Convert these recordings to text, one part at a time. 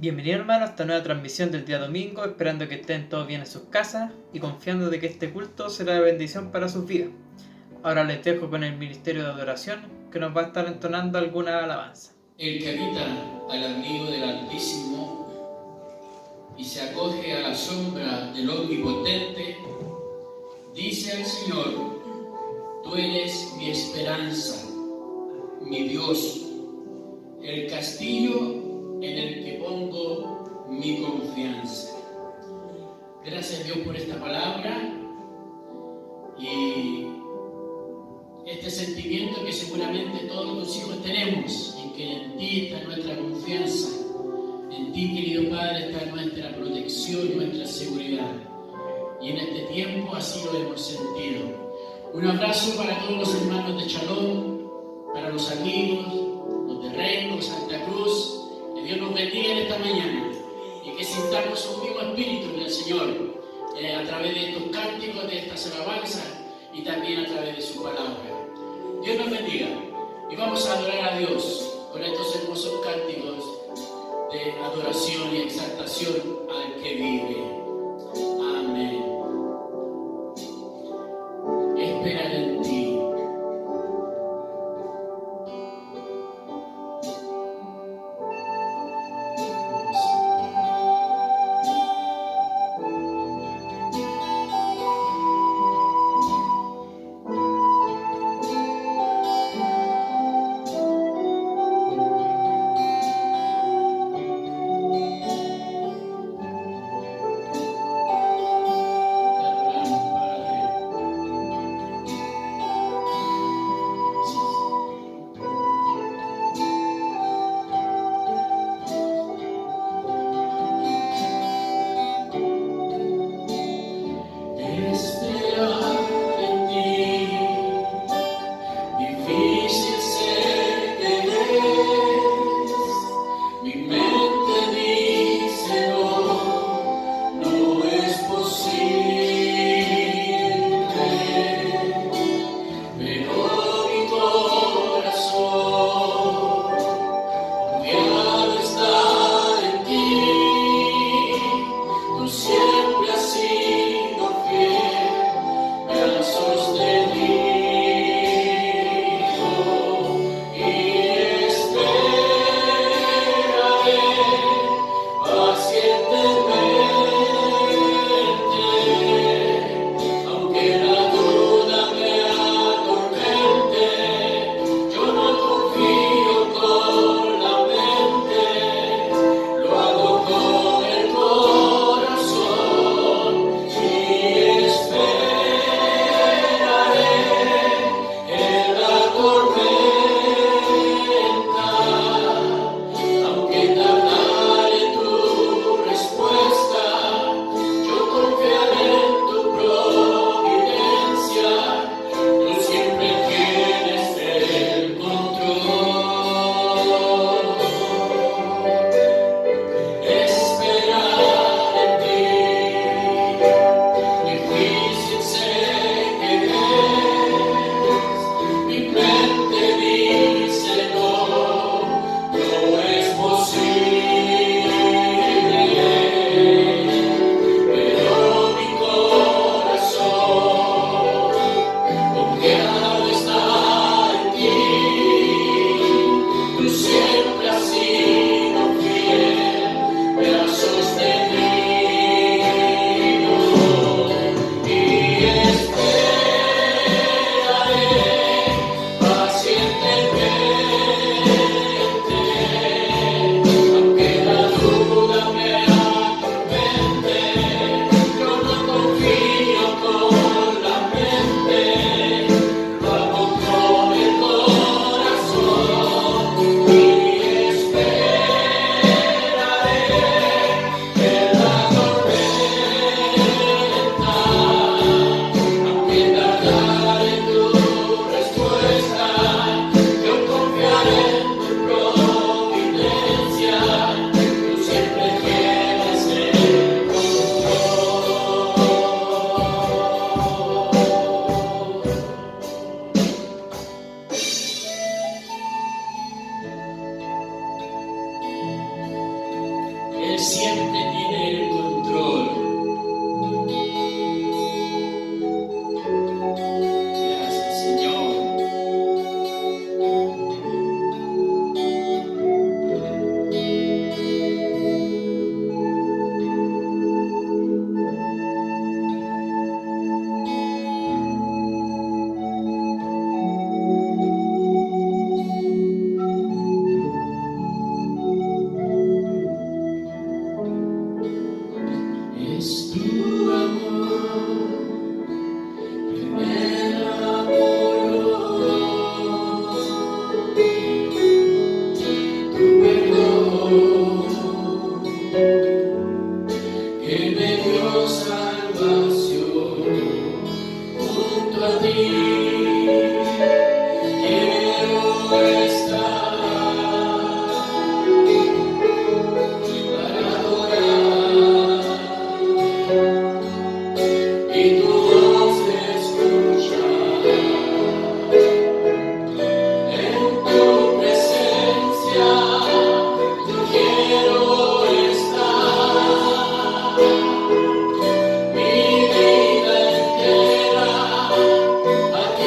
Bienvenido hermano a esta nueva transmisión del día domingo, esperando que estén todos bien en sus casas y confiando de que este culto será de bendición para sus vidas. Ahora les dejo con el ministerio de adoración que nos va a estar entonando alguna alabanza. El que habita al abrigo del Altísimo y se acoge a la sombra del Omnipotente, dice al Señor: tú eres mi esperanza, mi Dios, el castillo en el que pongo mi confianza. Gracias a Dios por esta palabra y este sentimiento que seguramente todos los hijos tenemos, en que en ti está nuestra confianza, en ti, querido Padre, está nuestra protección, nuestra seguridad. Y en este tiempo así lo hemos sentido. Un abrazo para todos los hermanos de Shalom, para los amigos, los de Reino, Santa Cruz. Que Dios nos bendiga en esta mañana y que sintamos un mismo espíritu del Señor a través de estos cánticos, de estas alabanzas y también a través de su palabra. Dios nos bendiga y vamos a adorar a Dios con estos hermosos cánticos de adoración y exaltación al que vive. Amén. Esperar en ti. siempre tiene el control. Gracias, Señor. Es tu amor que me enamoró, tu perdón que me dio salvación. Junto a ti quiero estar para adorar. Y tu voz escuchar, en tu presencia yo quiero estar, mi vida entera a ti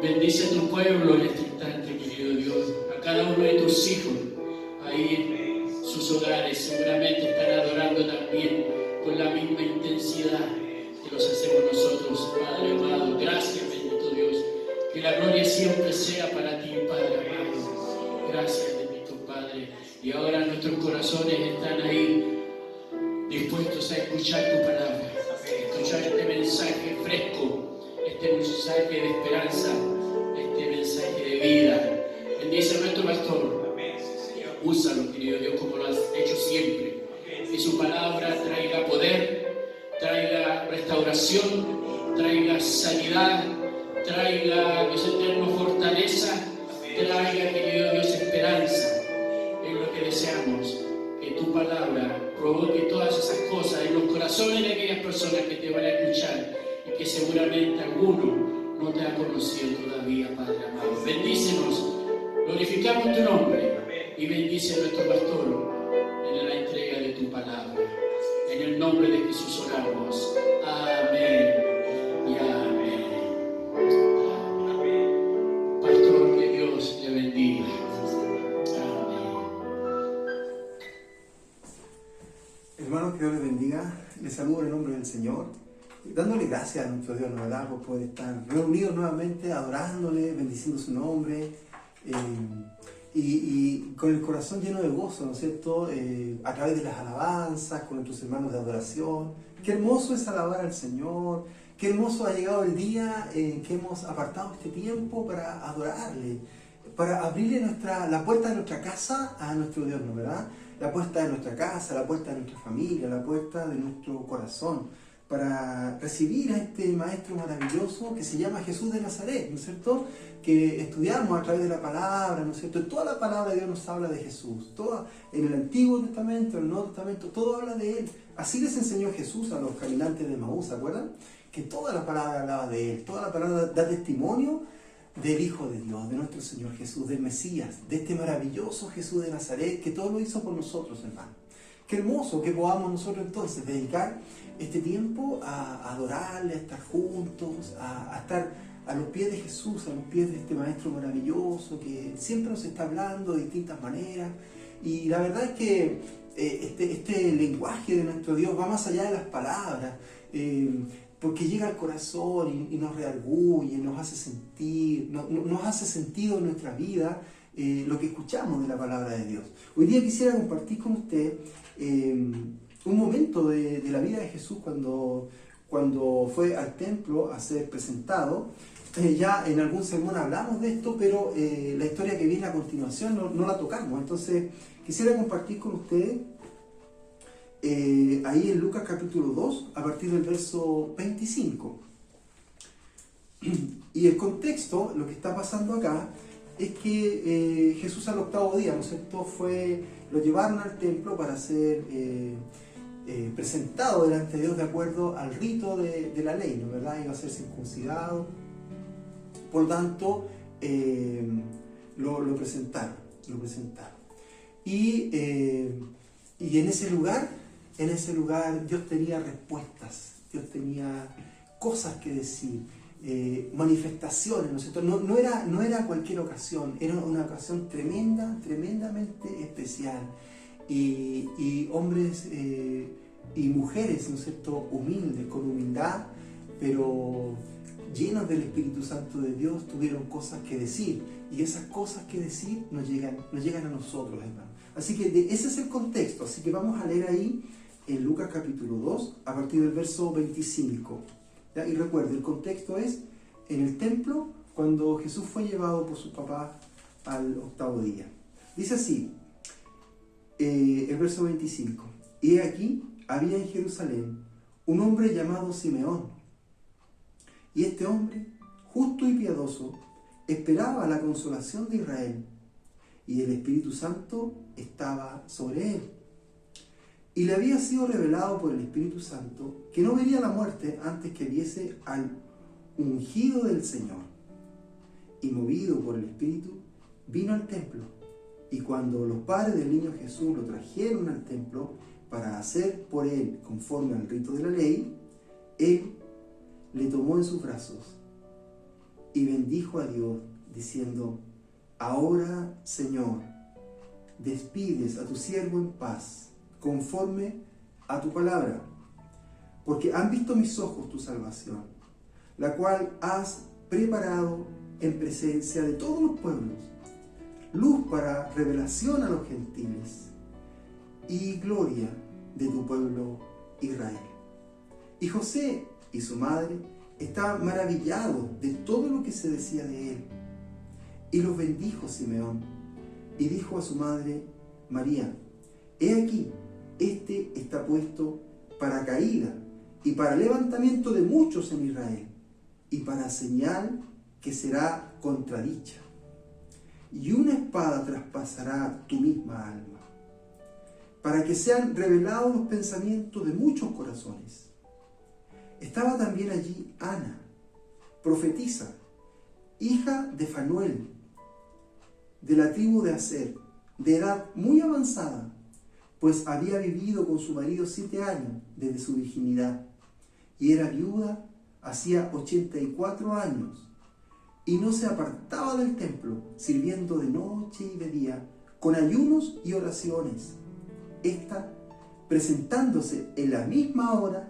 Bendice a tu pueblo en este instante, querido Dios, a cada uno de tus hijos, ahí en sus hogares, seguramente están adorando también con la misma intensidad que los hacemos nosotros, Padre amado. Gracias, bendito Dios, que la gloria siempre sea para ti, Padre amado. Gracias, bendito Padre. Y ahora nuestros corazones están ahí dispuestos a escuchar tu palabra, a escuchar este mensaje fresco, este mensaje de esperanza, este mensaje de vida. Bendice a nuestro pastor. Úsalo, querido Dios, como lo has hecho siempre. Que su palabra traiga poder, traiga restauración, traiga sanidad, traiga, Dios eterno, fortaleza, traiga, querido Dios, esperanza. Es lo que deseamos, que tu palabra provoque todas esas cosas en los corazones de aquellas personas que te van a escuchar y que seguramente alguno no te ha conocido todavía, Padre amado. Bendícenos, glorificamos tu nombre y bendice a nuestro pastor en la entrega de tu palabra. En el nombre de Jesús oramos. Amén y amén. Amén. Pastor, que Dios te bendiga. Hermanos, que Dios les bendiga. Les saludo en el nombre del Señor, dándole gracias a nuestro Dios, ¿verdad?, por poder estar reunidos nuevamente, adorándole, bendiciendo su nombre, y con el corazón lleno de gozo, ¿no es cierto?, a través de las alabanzas, con nuestros hermanos de adoración. Qué hermoso es alabar al Señor, Qué hermoso ha llegado el día en que hemos apartado este tiempo para adorarle, para abrirle la puerta de nuestra casa a nuestro Dios, ¿no verdad? La puerta de nuestra casa, la puerta de nuestra familia, la puerta de nuestro corazón, para recibir a este Maestro maravilloso que se llama Jesús de Nazaret, ¿no es cierto? Que estudiamos a través de la palabra, ¿no es cierto? Toda la palabra de Dios nos habla de Jesús, toda, en el Antiguo Testamento, en el Nuevo Testamento, todo habla de Él. Así les enseñó Jesús a los caminantes de Maús, ¿se acuerdan? Que toda la palabra hablaba de Él, toda la palabra da testimonio del Hijo de Dios, de nuestro Señor Jesús, del Mesías, de este maravilloso Jesús de Nazaret, que todo lo hizo por nosotros, hermano. Qué hermoso que podamos nosotros entonces dedicar este tiempo a adorarle, a estar juntos, a estar a los pies de Jesús, a los pies de este Maestro maravilloso que siempre nos está hablando de distintas maneras. Y la verdad es que este lenguaje de nuestro Dios va más allá de las palabras, porque llega al corazón y nos redarguye, nos hace sentir, nos hace sentido en nuestra vida lo que escuchamos de la palabra de Dios. Hoy día quisiera compartir con usted un momento de la vida de Jesús cuando fue al templo a ser presentado. Ya en algún sermón hablamos de esto, pero la historia que viene a continuación no la tocamos. Entonces quisiera compartir con ustedes ahí en Lucas capítulo 2, a partir del verso 25. Y el contexto, lo que está pasando acá, es que Jesús al octavo día, ¿no es cierto?, lo llevaron al templo para ser presentado delante de Dios de acuerdo al rito de la ley, ¿no verdad? Iba a ser circuncidado. Por lo tanto, lo presentaron. Y en ese lugar Dios tenía respuestas, Dios tenía cosas que decir, manifestaciones, ¿no es cierto? No era cualquier ocasión, era una ocasión tremendamente especial. Y hombres y mujeres, ¿no es cierto?, humildes, con humildad, pero llenos del Espíritu Santo de Dios, tuvieron cosas que decir. Y esas cosas que decir nos llegan a nosotros, hermanos. Así que ese es el contexto. Así que vamos a leer ahí en Lucas capítulo 2, a partir del verso 25. ¿Ya? Y recuerde, el contexto es en el templo, cuando Jesús fue llevado por su papá al octavo día. Dice así, el verso 25. Y aquí había en Jerusalén un hombre llamado Simeón. Y este hombre, justo y piadoso, esperaba la consolación de Israel. Y el Espíritu Santo estaba sobre él. Y le había sido revelado por el Espíritu Santo que no vería la muerte antes que viese al ungido del Señor. Y movido por el Espíritu, vino al templo. Y cuando los padres del niño Jesús lo trajeron al templo para hacer por él conforme al rito de la ley, él le tomó en sus brazos y bendijo a Dios, diciendo: Ahora, Señor, despides a tu siervo en paz, conforme a tu palabra, porque han visto mis ojos tu salvación, la cual has preparado en presencia de todos los pueblos, luz para revelación a los gentiles y gloria de tu pueblo Israel. Y José y su madre estaban maravillados de todo lo que se decía de él. Y los bendijo Simeón, y dijo a su madre María: He aquí, este está puesto para caída y para levantamiento de muchos en Israel, y para señal que será contradicha. Y una espada traspasará tu misma alma, para que sean revelados los pensamientos de muchos corazones. Estaba también allí Ana, profetisa, hija de Fanuel, de la tribu de Aser, de edad muy avanzada, pues había vivido con su marido 7 años desde su virginidad, y era viuda hacía 84 años, y no se apartaba del templo, sirviendo de noche y de día, con ayunos y oraciones. Esta, presentándose en la misma hora,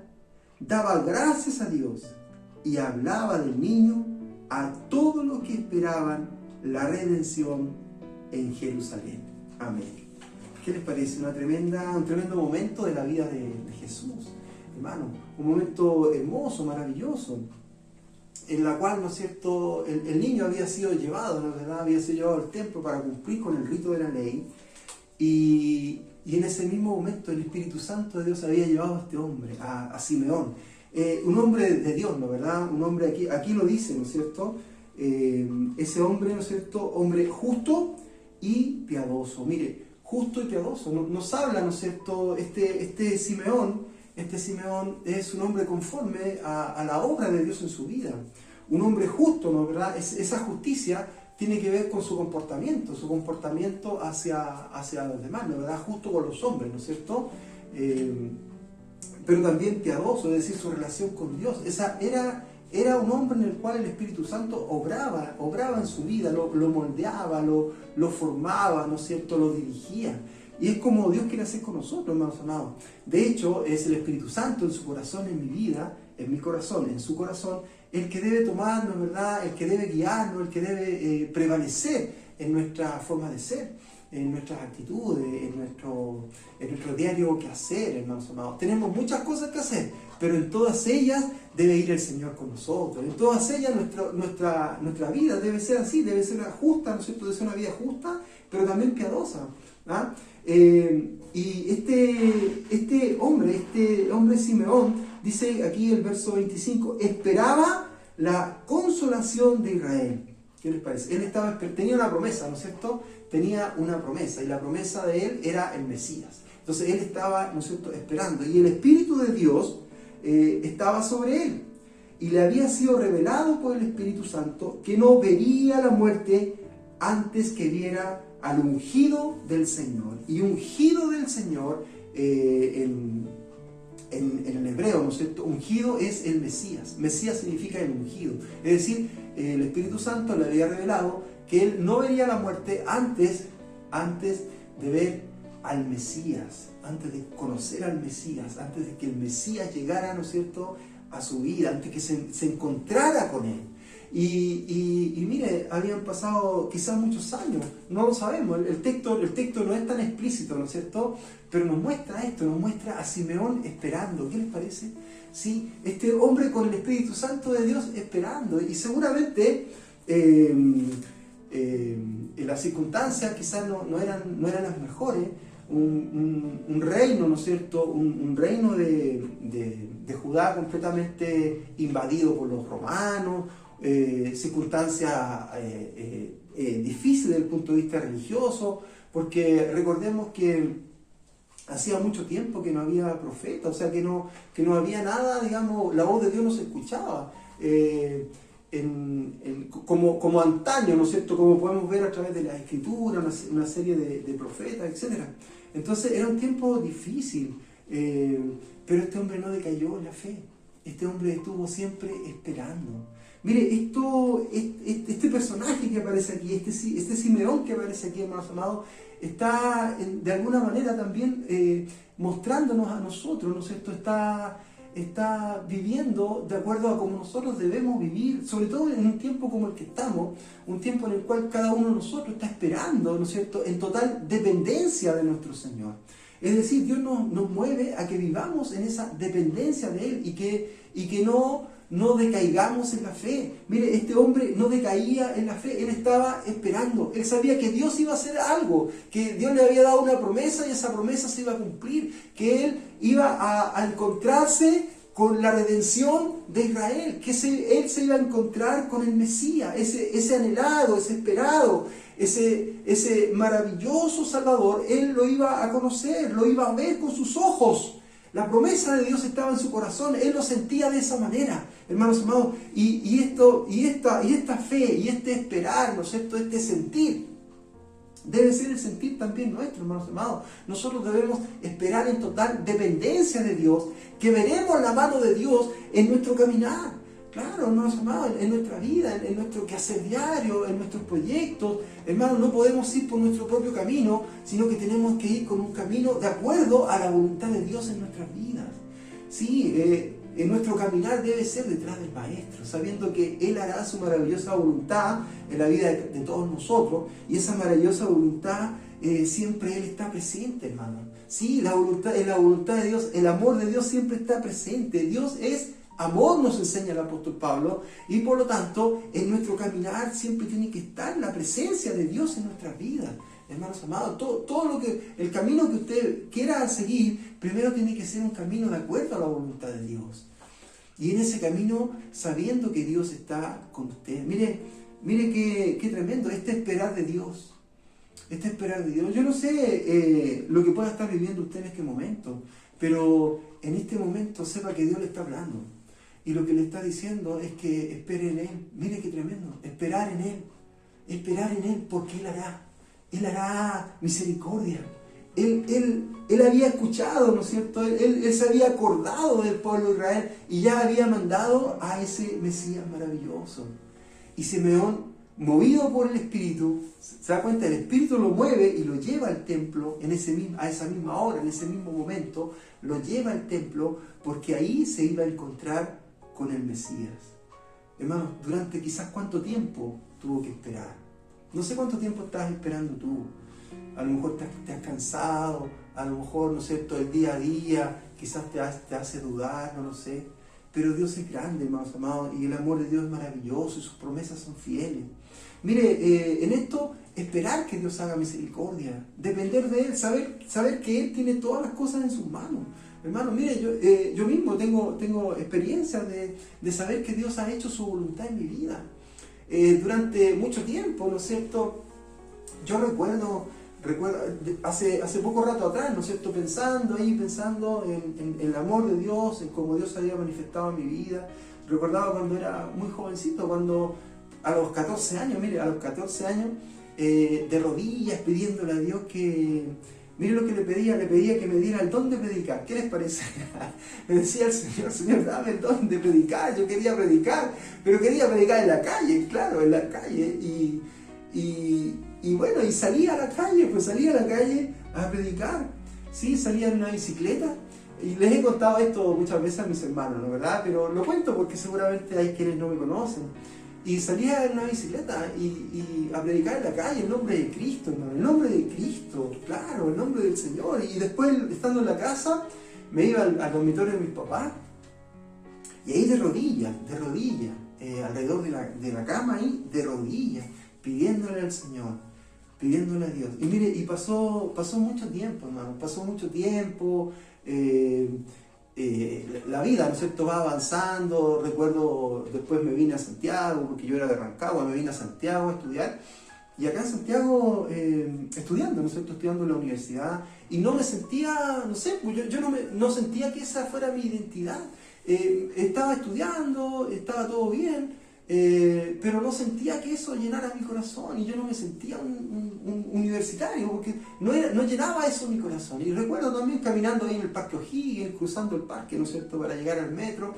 daba gracias a Dios y hablaba del niño a todos los que esperaban la redención en Jerusalén. Amén. ¿Qué les parece? Un tremendo momento de la vida de Jesús. hermano, un momento hermoso, maravilloso, en la cual, ¿no es cierto?, el niño había sido llevado, ¿no es verdad?, había sido llevado al templo para cumplir con el rito de la ley, y en ese mismo momento el Espíritu Santo de Dios había llevado a este hombre, a Simeón, un hombre de Dios, ¿no es verdad?, un hombre, aquí lo dice, ¿no es cierto?, ese hombre, ¿no es cierto?, hombre justo y piadoso. Mire, justo y piadoso, nos habla, ¿no es cierto?, este Simeón es un hombre conforme a la obra de Dios en su vida, un hombre justo, ¿no es verdad? Esa justicia tiene que ver con su comportamiento hacia los demás, ¿no es verdad? Justo con los hombres, ¿no es cierto? Pero también piadoso, es decir, su relación con Dios. Era un hombre en el cual el Espíritu Santo obraba en su vida, lo moldeaba, lo formaba, ¿no es cierto?, lo dirigía. Y es como Dios quiere hacer con nosotros, hermanos amados. De hecho, es el Espíritu Santo en su corazón, en mi vida, en mi corazón, en su corazón, el que debe tomarnos, ¿verdad?, el que debe guiarnos, el que debe prevalecer en nuestra forma de ser, en nuestras actitudes, en nuestro diario quehacer, hermanos amados. Tenemos muchas cosas que hacer, pero en todas ellas debe ir el Señor con nosotros. En todas ellas nuestra vida debe ser así, debe ser justa, ¿no es cierto?, debe ser una vida justa, pero también piadosa, ¿ah? Y este hombre Simeón, dice aquí el verso 25, esperaba la consolación de Israel. ¿Qué les parece? Él tenía una promesa, ¿no es cierto? Tenía una promesa, y la promesa de él era el Mesías. Entonces él estaba, ¿no es cierto?, esperando, y el Espíritu de Dios estaba sobre él, y le había sido revelado por el Espíritu Santo que no vería la muerte antes que viera al ungido del Señor. Y ungido del Señor, en el hebreo, ¿no es cierto?, ungido es el Mesías. Mesías significa el ungido. Es decir, el Espíritu Santo le había revelado que él no vería la muerte antes de ver al Mesías, antes de conocer al Mesías, antes de que el Mesías llegara, ¿no es cierto?, a su vida, antes que se encontrara con él. Y mire, habían pasado quizás muchos años, no lo sabemos, el texto no es tan explícito, ¿no es cierto?, pero nos muestra esto, nos muestra a Simeón esperando. ¿Qué les parece? Sí, este hombre con el Espíritu Santo de Dios esperando, y seguramente en las circunstancias quizás no eran las mejores. Un reino, ¿no es cierto?, un reino de Judá completamente invadido por los romanos, circunstancias difíciles desde el punto de vista religioso, porque recordemos que hacía mucho tiempo que no había profeta, o sea que no había nada, digamos, la voz de Dios no se escuchaba como antaño, ¿no es cierto?, como podemos ver a través de la Escritura, una serie de profetas, etc. Entonces era un tiempo difícil, pero este hombre no decayó en la fe, este hombre estuvo siempre esperando. Mire, este personaje que aparece aquí, este Simeón que aparece aquí, hermanos amados, está de alguna manera también mostrándonos a nosotros, ¿no es cierto?, está viviendo de acuerdo a como nosotros debemos vivir, sobre todo en un tiempo como el que estamos, un tiempo en el cual cada uno de nosotros está esperando, ¿no es cierto?, en total dependencia de nuestro Señor. Es decir, Dios nos mueve a que vivamos en esa dependencia de Él y que no decaigamos en la fe. Mire, este hombre no decaía en la fe, él estaba esperando, él sabía que Dios iba a hacer algo, que Dios le había dado una promesa y esa promesa se iba a cumplir, que él iba a encontrarse con la redención de Israel, que él se iba a encontrar con el Mesías, ese anhelado, ese esperado, ese maravilloso Salvador. Él lo iba a conocer, lo iba a ver con sus ojos. La promesa de Dios estaba en su corazón, él lo sentía de esa manera, hermanos amados, y esta fe y este esperar, ¿no es cierto?, este sentir, debe ser el sentir también nuestro, hermanos amados. Nosotros debemos esperar en total dependencia de Dios, que veremos la mano de Dios en nuestro caminar. Claro, hermanos amados, en nuestra vida, en nuestro quehacer diario, en nuestros proyectos, hermanos, no podemos ir por nuestro propio camino, sino que tenemos que ir con un camino de acuerdo a la voluntad de Dios en nuestras vidas. Sí, en nuestro caminar debe ser detrás del Maestro, sabiendo que Él hará su maravillosa voluntad en la vida de todos nosotros, y esa maravillosa voluntad siempre Él está presente, hermano. Sí, la voluntad de Dios, el amor de Dios siempre está presente. Dios es amor, nos enseña el apóstol Pablo, y por lo tanto, en nuestro caminar siempre tiene que estar la presencia de Dios en nuestras vidas. Hermanos amados, el camino que usted quiera seguir, primero tiene que ser un camino de acuerdo a la voluntad de Dios. Y en ese camino, sabiendo que Dios está con usted. Mire qué tremendo, esperar de Dios. Esperar de Dios. Yo no sé lo que pueda estar viviendo usted en este momento, pero en este momento sepa que Dios le está hablando. Y lo que le está diciendo es que espere en Él. Mire qué tremendo, esperar en Él. Esperar en Él, porque Él hará misericordia. Él había escuchado, ¿no es cierto? Él se había acordado del pueblo de Israel y ya había mandado a ese Mesías maravilloso. Y Simeón, movido por el Espíritu, se da cuenta, el Espíritu lo mueve y lo lleva al templo a esa misma hora, en ese mismo momento, lo lleva al templo porque ahí se iba a encontrar con el Mesías. Hermanos, durante quizás cuánto tiempo tuvo que esperar. No sé cuánto tiempo estás esperando tú. A lo mejor te has cansado, a lo mejor, ¿no es cierto?, el día a día quizás te hace dudar, no lo sé. Pero Dios es grande, hermanos amados, y el amor de Dios es maravilloso y sus promesas son fieles. Mire, en esto, esperar que Dios haga misericordia, depender de Él, saber que Él tiene todas las cosas en sus manos. Hermano, mire, yo mismo tengo experiencia de saber que Dios ha hecho su voluntad en mi vida. Durante mucho tiempo, ¿no es cierto? Yo recuerdo hace poco rato atrás, ¿no es cierto?, pensando en el amor de Dios, en cómo Dios había manifestado en mi vida. Recordaba cuando era muy jovencito, cuando a los 14 años, de rodillas pidiéndole a Dios que, mire lo que le pedía que me diera el don de predicar. ¿Qué les parece? Me decía el Señor, dame el don de predicar. Yo quería predicar, pero quería predicar en la calle, claro, en la calle. Y bueno, y salía a la calle a predicar. Sí, salía en una bicicleta. Y les he contado esto muchas veces a mis hermanos, ¿no? ¿Verdad? Pero lo cuento porque seguramente hay quienes no me conocen. Y salía en una bicicleta y a predicar en la calle el nombre de Cristo, hermano, el nombre de Cristo, claro, el nombre del Señor. Y después, estando en la casa, me iba al dormitorio de mis papás. Y ahí de rodillas, alrededor de la cama ahí, de rodillas, pidiéndole al Señor, pidiéndole a Dios. Y mire, y pasó mucho tiempo, hermano, la vida, ¿no es cierto?, va avanzando. Recuerdo, después me vine a Santiago, porque yo era de Rancagua, me vine a Santiago a estudiar. Y acá en Santiago, estudiando, ¿no es cierto?, estudiando en la universidad. Y no me sentía, no sé, pues yo no sentía que esa fuera mi identidad. Estaba estudiando, estaba todo bien, pero no sentía que eso llenara mi corazón, y yo no me sentía un universitario, porque no llenaba eso mi corazón. Y recuerdo también caminando ahí en el Parque O'Higgins, cruzando el parque, ¿no es cierto?, para llegar al metro,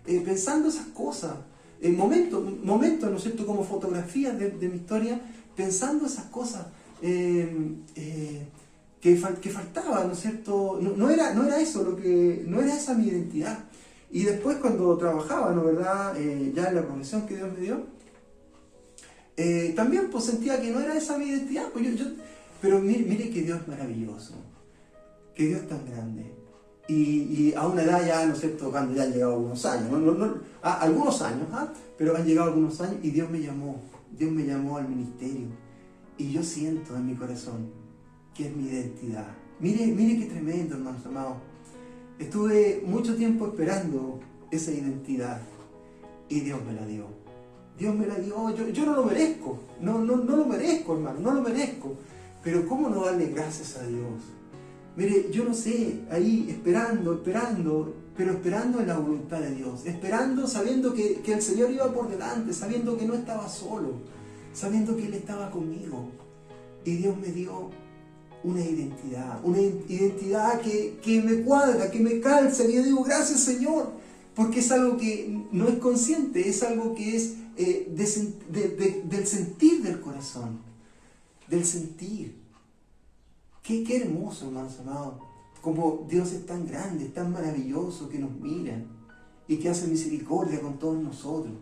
pensando esas cosas, momentos, ¿no es cierto?, como fotografías de mi historia, pensando esas cosas que faltaba, ¿no es cierto? No era eso no era esa mi identidad. Y después, cuando trabajaba, ¿no, verdad?, ya en la profesión que Dios me dio, también pues sentía que no era esa mi identidad. Pues pero mire que Dios es maravilloso, que Dios es tan grande. Y a una edad ya, ¿no es cierto?, cuando ya han llegado algunos años, algunos años, pero han llegado algunos años, y Dios me llamó al ministerio. Y yo siento en mi corazón que es mi identidad. Mire qué tremendo, hermanos amados. Estuve mucho tiempo esperando esa identidad y Dios me la dio. Yo no lo merezco, no lo merezco, hermano, no lo merezco. Pero ¿cómo no darle gracias a Dios? Mire, yo no sé, ahí esperando, pero esperando en la voluntad de Dios, esperando sabiendo que el Señor iba por delante, sabiendo que no estaba solo, sabiendo que Él estaba conmigo. Y Dios me dio una identidad que me cuadra, que me calza, y yo digo, gracias, Señor, porque es algo que no es consciente, es algo que es del sentir del corazón, del sentir. Qué hermoso, hermanos amados, como Dios es tan grande, es tan maravilloso, que nos mira y que hace misericordia con todos nosotros.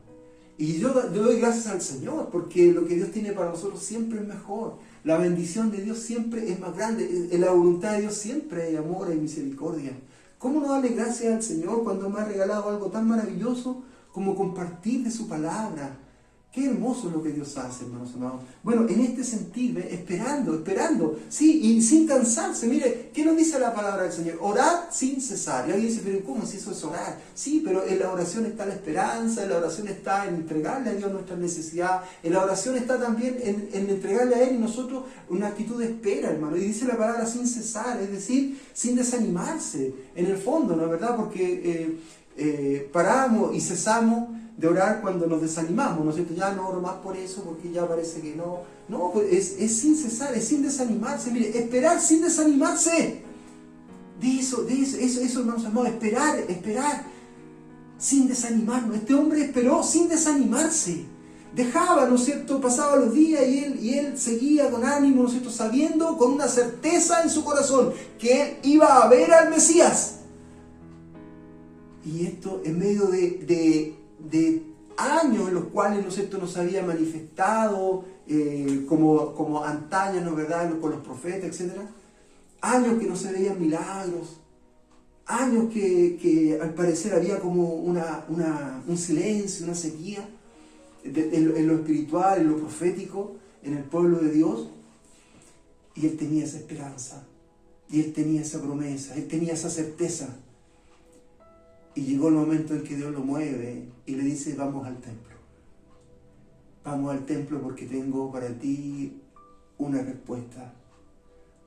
Y yo doy gracias al Señor, porque lo que Dios tiene para nosotros siempre es mejor. La bendición de Dios siempre es más grande. La voluntad de Dios siempre es amor y misericordia. ¿Cómo no darle gracias al Señor cuando me ha regalado algo tan maravilloso como compartir de su palabra? Qué hermoso es lo que Dios hace, hermanos amados. Bueno, en este sentido, esperando, sí, y sin cansarse. Mire, ¿qué nos dice la palabra del Señor? Orad sin cesar. Y alguien dice, pero ¿cómo si eso es orar? Sí, pero en la oración está la esperanza, en la oración está en entregarle a Dios nuestra necesidad, en la oración está también en entregarle a Él y nosotros una actitud de espera, hermano. Y dice la palabra sin cesar, es decir, sin desanimarse, en el fondo, ¿no es verdad? Porque paramos y cesamos de orar cuando nos desanimamos, ¿no es cierto? Ya no oro más por eso porque ya parece que no. No, pues es sin cesar, es sin desanimarse. Mire, esperar sin desanimarse. De eso, hermanos amados, esperar sin desanimarnos. Este hombre esperó sin desanimarse. Dejaba, ¿no es cierto? Pasaban los días y él seguía con ánimo, ¿no es cierto? Sabiendo, con una certeza en su corazón, que él iba a ver al Mesías. Y esto en medio de años en los cuales, ¿no es cierto?, nos había manifestado como antaño, ¿no es verdad?, con los profetas, etc. Años que no se veían milagros, años que al parecer había como un silencio, una sequía en lo espiritual, en lo profético, en el pueblo de Dios. Y él tenía esa esperanza, y él tenía esa promesa, él tenía esa certeza. Y llegó el momento en que Dios lo mueve y le dice, vamos al templo. Vamos al templo porque tengo para ti una respuesta.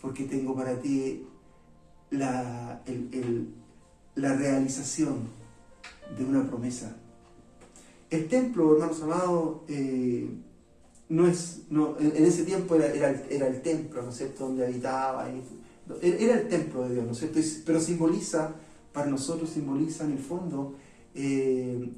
Porque tengo para ti la realización de una promesa. El templo, hermanos amados, en ese tiempo era el templo, ¿no es cierto?, donde habitaba. Era el templo de Dios, ¿no es cierto? Pero para nosotros simboliza en el fondo el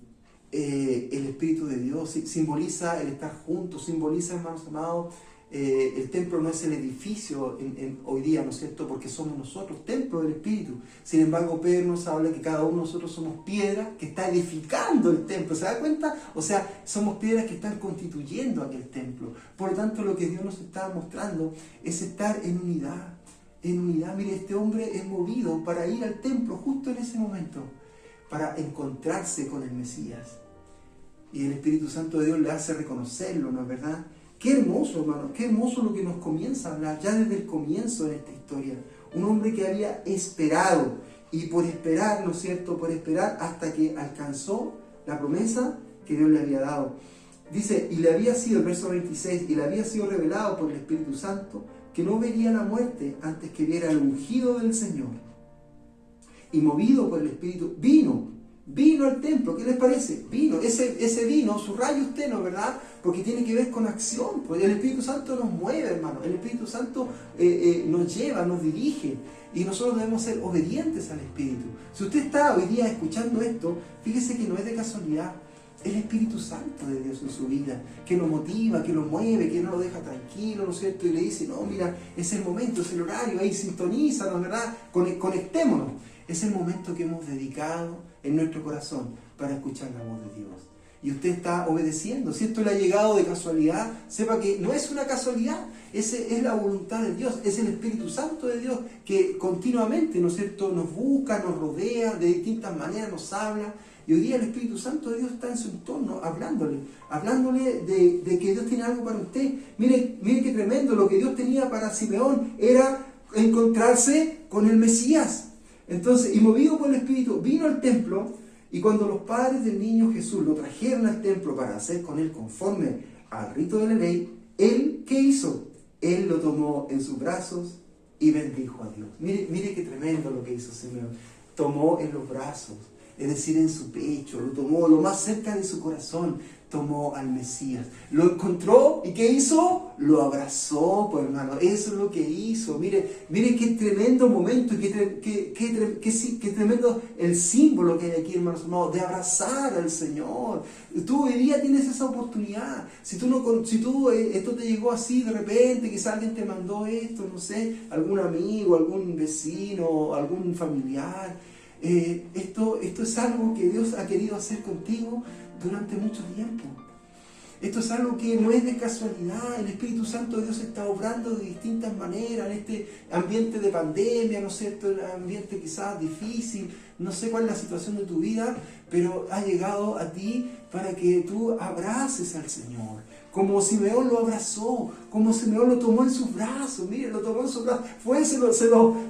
Espíritu de Dios, simboliza el estar juntos, simboliza, hermanos amados, el templo no es el edificio hoy día, ¿no es cierto?, porque somos nosotros, templo del Espíritu. Sin embargo, Pedro nos habla que cada uno de nosotros somos piedras que está edificando el templo, ¿se da cuenta? O sea, somos piedras que están constituyendo aquel templo. Por lo tanto, lo que Dios nos está mostrando es estar en unidad. Mire, este hombre es movido para ir al templo justo en ese momento, para encontrarse con el Mesías. Y el Espíritu Santo de Dios le hace reconocerlo, ¿no es verdad? Qué hermoso, hermano, qué hermoso lo que nos comienza a hablar ya desde el comienzo de esta historia. Un hombre que había esperado, y por esperar, ¿no es cierto?, por esperar hasta que alcanzó la promesa que Dios le había dado. Dice, y le había sido, el verso 26, y le había sido revelado por el Espíritu Santo que no vería la muerte antes que viera el ungido del Señor. Y movido por el Espíritu, vino al templo. ¿Qué les parece? Vino, ese vino, subraya usted, ¿no es verdad? Porque tiene que ver con acción. Porque el Espíritu Santo nos mueve, hermano. El Espíritu Santo nos lleva, nos dirige. Y nosotros debemos ser obedientes al Espíritu. Si usted está hoy día escuchando esto, fíjese que no es de casualidad. El Espíritu Santo de Dios en su vida, que lo motiva, que lo mueve, que no lo deja tranquilo, ¿no es cierto? Y le dice, no, mira, es el momento, es el horario, ahí sintonízanos, ¿verdad? Conectémonos. Es el momento que hemos dedicado en nuestro corazón para escuchar la voz de Dios. Y usted está obedeciendo. Si esto le ha llegado de casualidad, sepa que no es una casualidad. Esa es la voluntad de Dios, es el Espíritu Santo de Dios que continuamente, ¿no es cierto?, nos busca, nos rodea, de distintas maneras nos habla. Y hoy día el Espíritu Santo de Dios está en su entorno, hablándole de que Dios tiene algo para usted. Mire qué tremendo, lo que Dios tenía para Simeón era encontrarse con el Mesías. Entonces, y movido por el Espíritu, vino al templo, y cuando los padres del niño Jesús lo trajeron al templo para hacer con él conforme al rito de la ley, él, ¿qué hizo? Él lo tomó en sus brazos y bendijo a Dios. Mire qué tremendo lo que hizo Simeón. Tomó en los brazos, es decir, en su pecho, lo tomó lo más cerca de su corazón, tomó al Mesías, lo encontró y ¿qué hizo? Lo abrazó, pues hermano, eso es lo que hizo. Mire qué tremendo momento y qué tremendo el símbolo que hay aquí, hermanos amados, de abrazar al Señor. Tú hoy día tienes esa oportunidad. Si esto te llegó así de repente, quizás alguien te mandó esto, no sé, algún amigo, algún vecino, algún familiar. Esto es algo que Dios ha querido hacer contigo durante mucho tiempo. Esto es algo que no es de casualidad. El Espíritu Santo de Dios está obrando de distintas maneras en este ambiente de pandemia, ¿no es cierto? El ambiente quizás difícil, no sé cuál es la situación de tu vida, pero ha llegado a ti para que tú abraces al Señor. Como Simeón lo abrazó, como Simeón lo tomó en sus brazos, mire, lo tomó en sus brazos,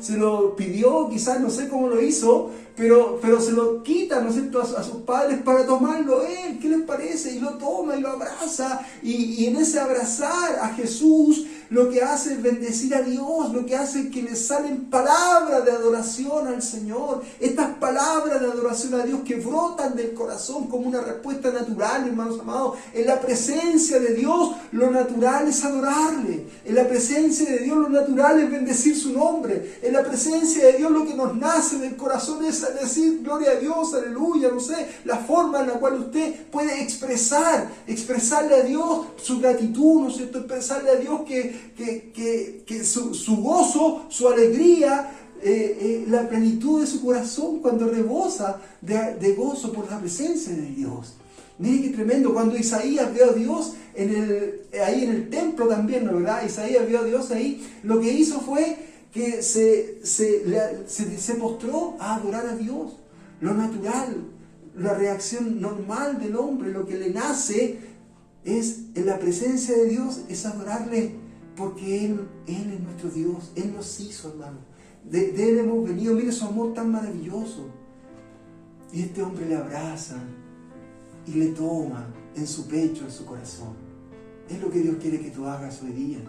se lo pidió, quizás no sé cómo lo hizo, pero se lo quita, ¿no es cierto?, a sus padres para tomarlo él. ¿Qué les parece? Y lo toma y lo abraza, y en ese abrazar a Jesús, lo que hace es bendecir a Dios, lo que hace es que le salen palabras de adoración al Señor. Estas palabras de adoración a Dios que brotan del corazón como una respuesta natural, hermanos amados. En la presencia de Dios, lo natural es adorarle. En la presencia de Dios, lo natural es bendecir su nombre. En la presencia de Dios, lo que nos nace del corazón es decir gloria a Dios, aleluya, no sé, la forma en la cual usted puede expresarle a Dios su gratitud, ¿no es cierto?, expresarle a Dios que su gozo, su alegría, la plenitud de su corazón cuando rebosa de gozo por la presencia de Dios. Mire qué tremendo, cuando Isaías vio a Dios ahí en el templo también, ¿no, verdad? Isaías vio a Dios ahí, lo que hizo fue que se postró a adorar a Dios. Lo natural, la reacción normal del hombre, lo que le nace es en la presencia de Dios, es adorarle, porque Él es nuestro Dios. Él nos hizo, hermano. De Él hemos venido. Mire su amor tan maravilloso. Y este hombre le abraza y le toma en su pecho, en su corazón. Es lo que Dios quiere que tú hagas hoy día.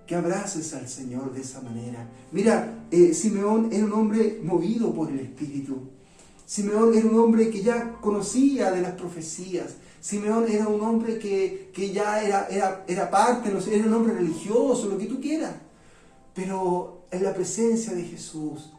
Que abraces al Señor de esa manera. Mira, Simeón era un hombre movido por el Espíritu. Simeón era un hombre que ya conocía de las profecías. Simeón era un hombre que ya era parte, no sé, era un hombre religioso, lo que tú quieras. Pero en la presencia de Jesús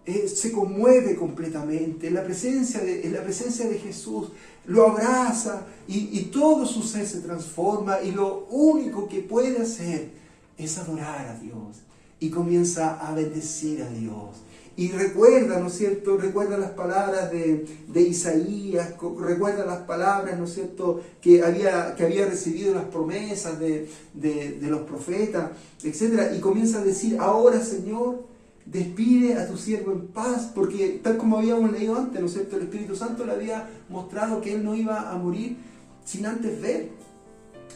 se conmueve completamente. En la presencia de Jesús lo abraza y todo su ser se transforma, y lo único que puede hacer es adorar a Dios, y comienza a bendecir a Dios. Y recuerda, ¿no es cierto?, recuerda las palabras de Isaías, recuerda las palabras, ¿no es cierto?, que había recibido las promesas de los profetas, etc. Y comienza a decir: ahora, Señor, despide a tu siervo en paz, porque tal como habíamos leído antes, ¿no es cierto?, el Espíritu Santo le había mostrado que él no iba a morir sin antes ver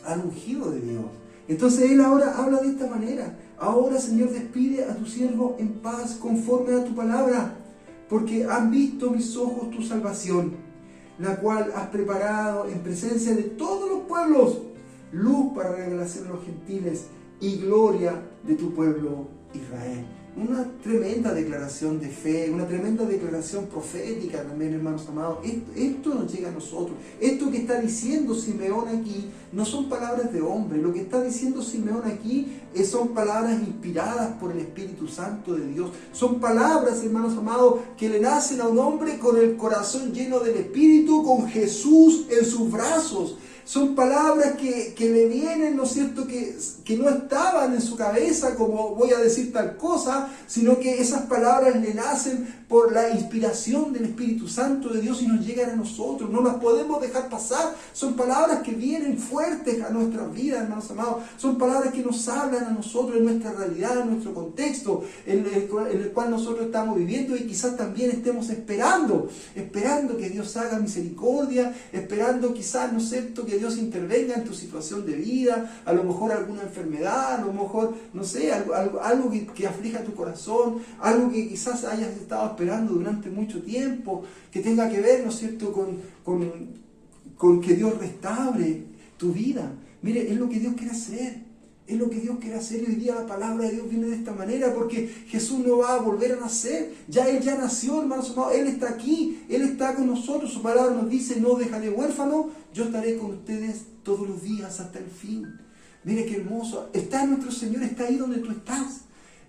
al ungido de Dios. Entonces él ahora habla de esta manera: ahora, Señor, despide a tu siervo en paz conforme a tu palabra, porque han visto mis ojos tu salvación, la cual has preparado en presencia de todos los pueblos, luz para revelación a los gentiles y gloria de tu pueblo Israel. Una tremenda declaración de fe, una tremenda declaración profética también, hermanos amados. Esto nos llega a nosotros. Esto que está diciendo Simeón aquí no son palabras de hombre. Lo que está diciendo Simeón aquí son palabras inspiradas por el Espíritu Santo de Dios. Son palabras, hermanos amados, que le nacen a un hombre con el corazón lleno del Espíritu, con Jesús en sus brazos. Son palabras que le vienen, ¿no es cierto?, que no estaban en su cabeza como voy a decir tal cosa, sino que esas palabras le nacen por la inspiración del Espíritu Santo de Dios y nos llegan a nosotros. No las podemos dejar pasar. Son palabras que vienen fuertes a nuestras vidas, hermanos amados. Son palabras que nos hablan a nosotros en nuestra realidad, en nuestro contexto, en el cual nosotros estamos viviendo, y quizás también estemos esperando que Dios haga misericordia, esperando quizás, ¿no es cierto?, que Dios intervenga en tu situación de vida, a lo mejor alguna enfermedad, a lo mejor, no sé, algo que aflija tu corazón, algo que quizás hayas estado esperando durante mucho tiempo, que tenga que ver, ¿no es cierto?, con que Dios restaure tu vida. Mire, es lo que Dios quiere hacer. Es lo que Dios quiere hacer, y hoy día la palabra de Dios viene de esta manera, porque Jesús no va a volver a nacer. Él ya nació, hermanos amados. Él está aquí, Él está con nosotros. Su palabra nos dice: no os dejaré huérfanos, yo estaré con ustedes todos los días hasta el fin. Mire qué hermoso. Está nuestro Señor, está ahí donde tú estás.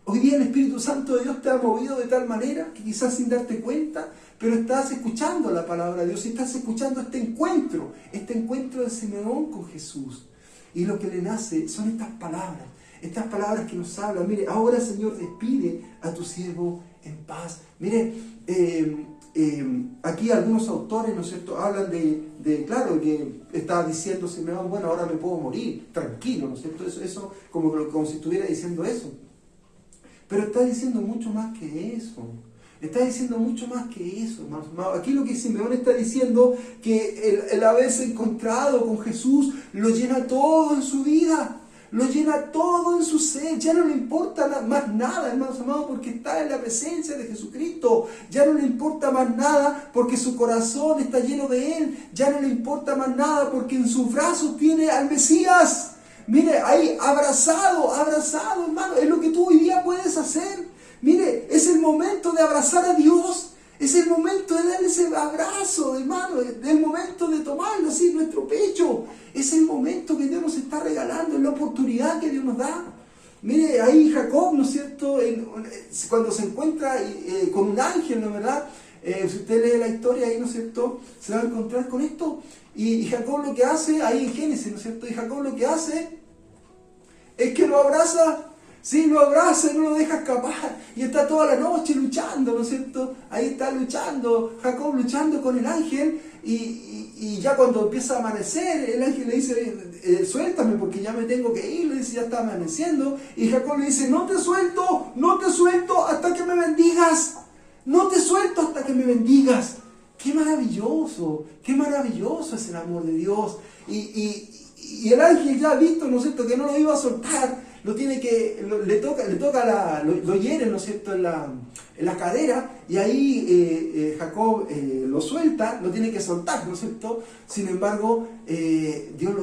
Hoy día el Espíritu Santo de Dios te ha movido de tal manera que quizás sin darte cuenta, pero estás escuchando la palabra de Dios y estás escuchando este encuentro de Simeón con Jesús. Y lo que le nace son estas palabras que nos hablan. Mire, ahora, Señor, despide a tu siervo en paz. Mire, aquí algunos autores, ¿no es cierto?, hablan claro, que está diciendo Simeón, bueno, ahora me puedo morir, tranquilo, ¿no es cierto? Eso como si estuviera diciendo eso. Pero está diciendo mucho más que eso. Está diciendo mucho más que eso, hermanos amados. Aquí lo que Simeón está diciendo, que el haberse encontrado con Jesús lo llena todo en su vida. Lo llena todo en su ser, ya no le importa más nada, hermanos amados, porque está en la presencia de Jesucristo. Ya no le importa más nada porque su corazón está lleno de Él. Ya no le importa más nada porque en sus brazos tiene al Mesías. Mire, ahí abrazado, hermano, es lo que tú hoy día puedes hacer. Mire, es el momento de abrazar a Dios. Es el momento de darle ese abrazo, hermano. Es el momento de tomarlo así en nuestro pecho. Es el momento que Dios nos está regalando. Es la oportunidad que Dios nos da. Mire, ahí Jacob, ¿no es cierto? Cuando se encuentra con un ángel, ¿no es verdad? Si usted lee la historia ahí, ¿no es cierto?, se va a encontrar con esto. Y Jacob lo que hace, ahí en Génesis, ¿no es cierto? Y Jacob lo que hace es que lo abraza. Sí, lo abraza y no lo deja escapar. Y está toda la noche luchando, ¿no es cierto? Ahí está luchando, Jacob luchando con el ángel. Y ya cuando empieza a amanecer, el ángel le dice, suéltame porque ya me tengo que ir. Le dice, ya está amaneciendo. Y Jacob le dice, no te suelto hasta que me bendigas. No te suelto hasta que me bendigas. Qué maravilloso es el amor de Dios. Y el ángel ya ha visto, ¿no es cierto?, que no lo iba a soltar. Lo hiere, ¿no es cierto?, en la cadera, y ahí Jacob lo suelta, lo tiene que soltar, ¿no es cierto? Sin embargo, Dios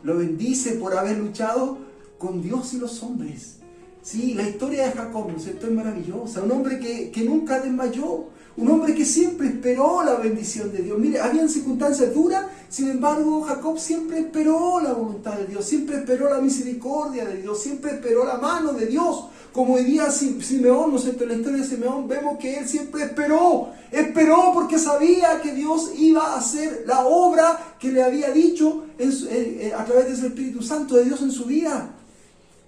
lo bendice por haber luchado con Dios y los hombres. Sí, la historia de Jacob, ¿no es cierto?, es maravillosa. Un hombre que nunca desmayó. Un hombre que siempre esperó la bendición de Dios. Mire, habían circunstancias duras, sin embargo, Jacob siempre esperó la voluntad de Dios, siempre esperó la misericordia de Dios, siempre esperó la mano de Dios. Como hoy día Simeón, ¿no es cierto?, en la historia de Simeón vemos que él siempre esperó porque sabía que Dios iba a hacer la obra que le había dicho a través de ese Espíritu Santo de Dios en su vida.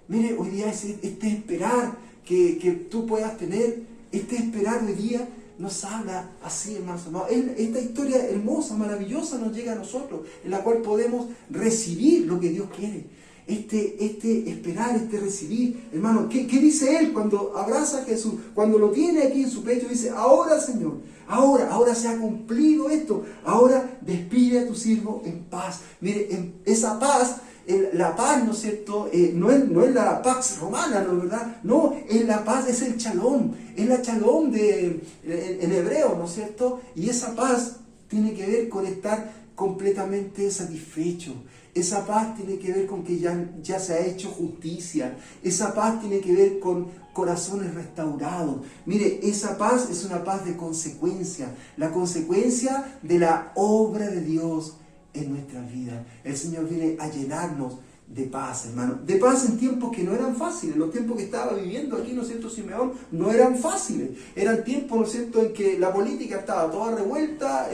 Mire, hoy día este esperar que tú puedas tener, este esperar hoy día nos habla así, hermanos amados. Esta historia hermosa, maravillosa nos llega a nosotros, en la cual podemos recibir lo que Dios quiere. Este esperar, este recibir. Hermano, ¿qué dice él cuando abraza a Jesús? Cuando lo tiene aquí en su pecho, dice, ahora, Señor, ahora se ha cumplido esto. Ahora despide a tu siervo en paz. Mire, esa paz, la paz, ¿no es cierto?, no es la paz romana, ¿no es verdad? No, es la paz, es el shalom, es la shalom en hebreo, ¿no es cierto? Y esa paz tiene que ver con estar completamente satisfecho. Esa paz tiene que ver con que ya se ha hecho justicia. Esa paz tiene que ver con corazones restaurados. Mire, esa paz es una paz de consecuencia, la consecuencia de la obra de Dios en nuestras vidas. El Señor viene a llenarnos de paz, hermano. De paz en tiempos que no eran fáciles. Los tiempos que estaba viviendo aquí, ¿no es cierto?, Simeón, no eran fáciles. Eran tiempos, ¿no es cierto?, en que la política estaba toda revuelta,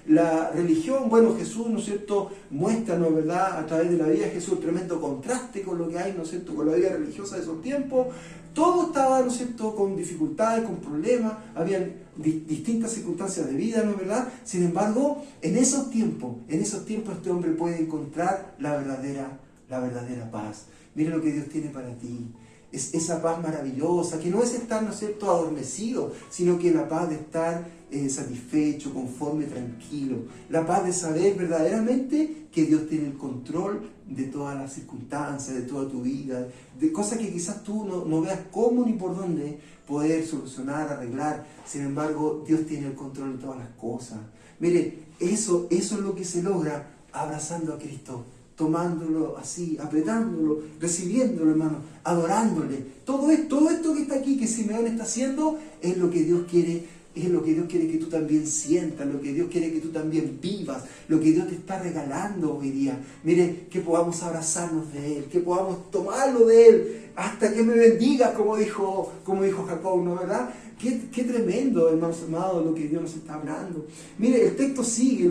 la religión, bueno, Jesús, ¿no es cierto?, muestra, ¿no es verdad?, a través de la vida de Jesús, tremendo contraste con lo que hay, ¿no es cierto?, con la vida religiosa de esos tiempos. Todo estaba, ¿no es cierto?, con dificultades, con problemas, habían distintas circunstancias de vida, ¿no es verdad? Sin embargo, en esos tiempos este hombre puede encontrar la verdadera paz. Mira lo que Dios tiene para ti. Es esa paz maravillosa, que no es estar, ¿no es cierto?, adormecido, sino que la paz de estar satisfecho, conforme, tranquilo. La paz de saber verdaderamente que Dios tiene el control de todas las circunstancias, de toda tu vida, de cosas que quizás tú no veas cómo ni por dónde poder solucionar, arreglar. Sin embargo, Dios tiene el control de todas las cosas. Mire, eso es lo que se logra abrazando a Cristo, tomándolo así, apretándolo, recibiéndolo, hermano, adorándole. Todo esto que está aquí, que Simeón está haciendo, es lo que Dios quiere. Es lo que Dios quiere que tú también sientas, lo que Dios quiere que tú también vivas, lo que Dios te está regalando hoy día. Mire, que podamos abrazarnos de Él, que podamos tomarlo de Él, hasta que me bendiga, como dijo Jacob, ¿no, verdad? Qué tremendo, hermanos amados, lo que Dios nos está hablando. Mire, el texto sigue,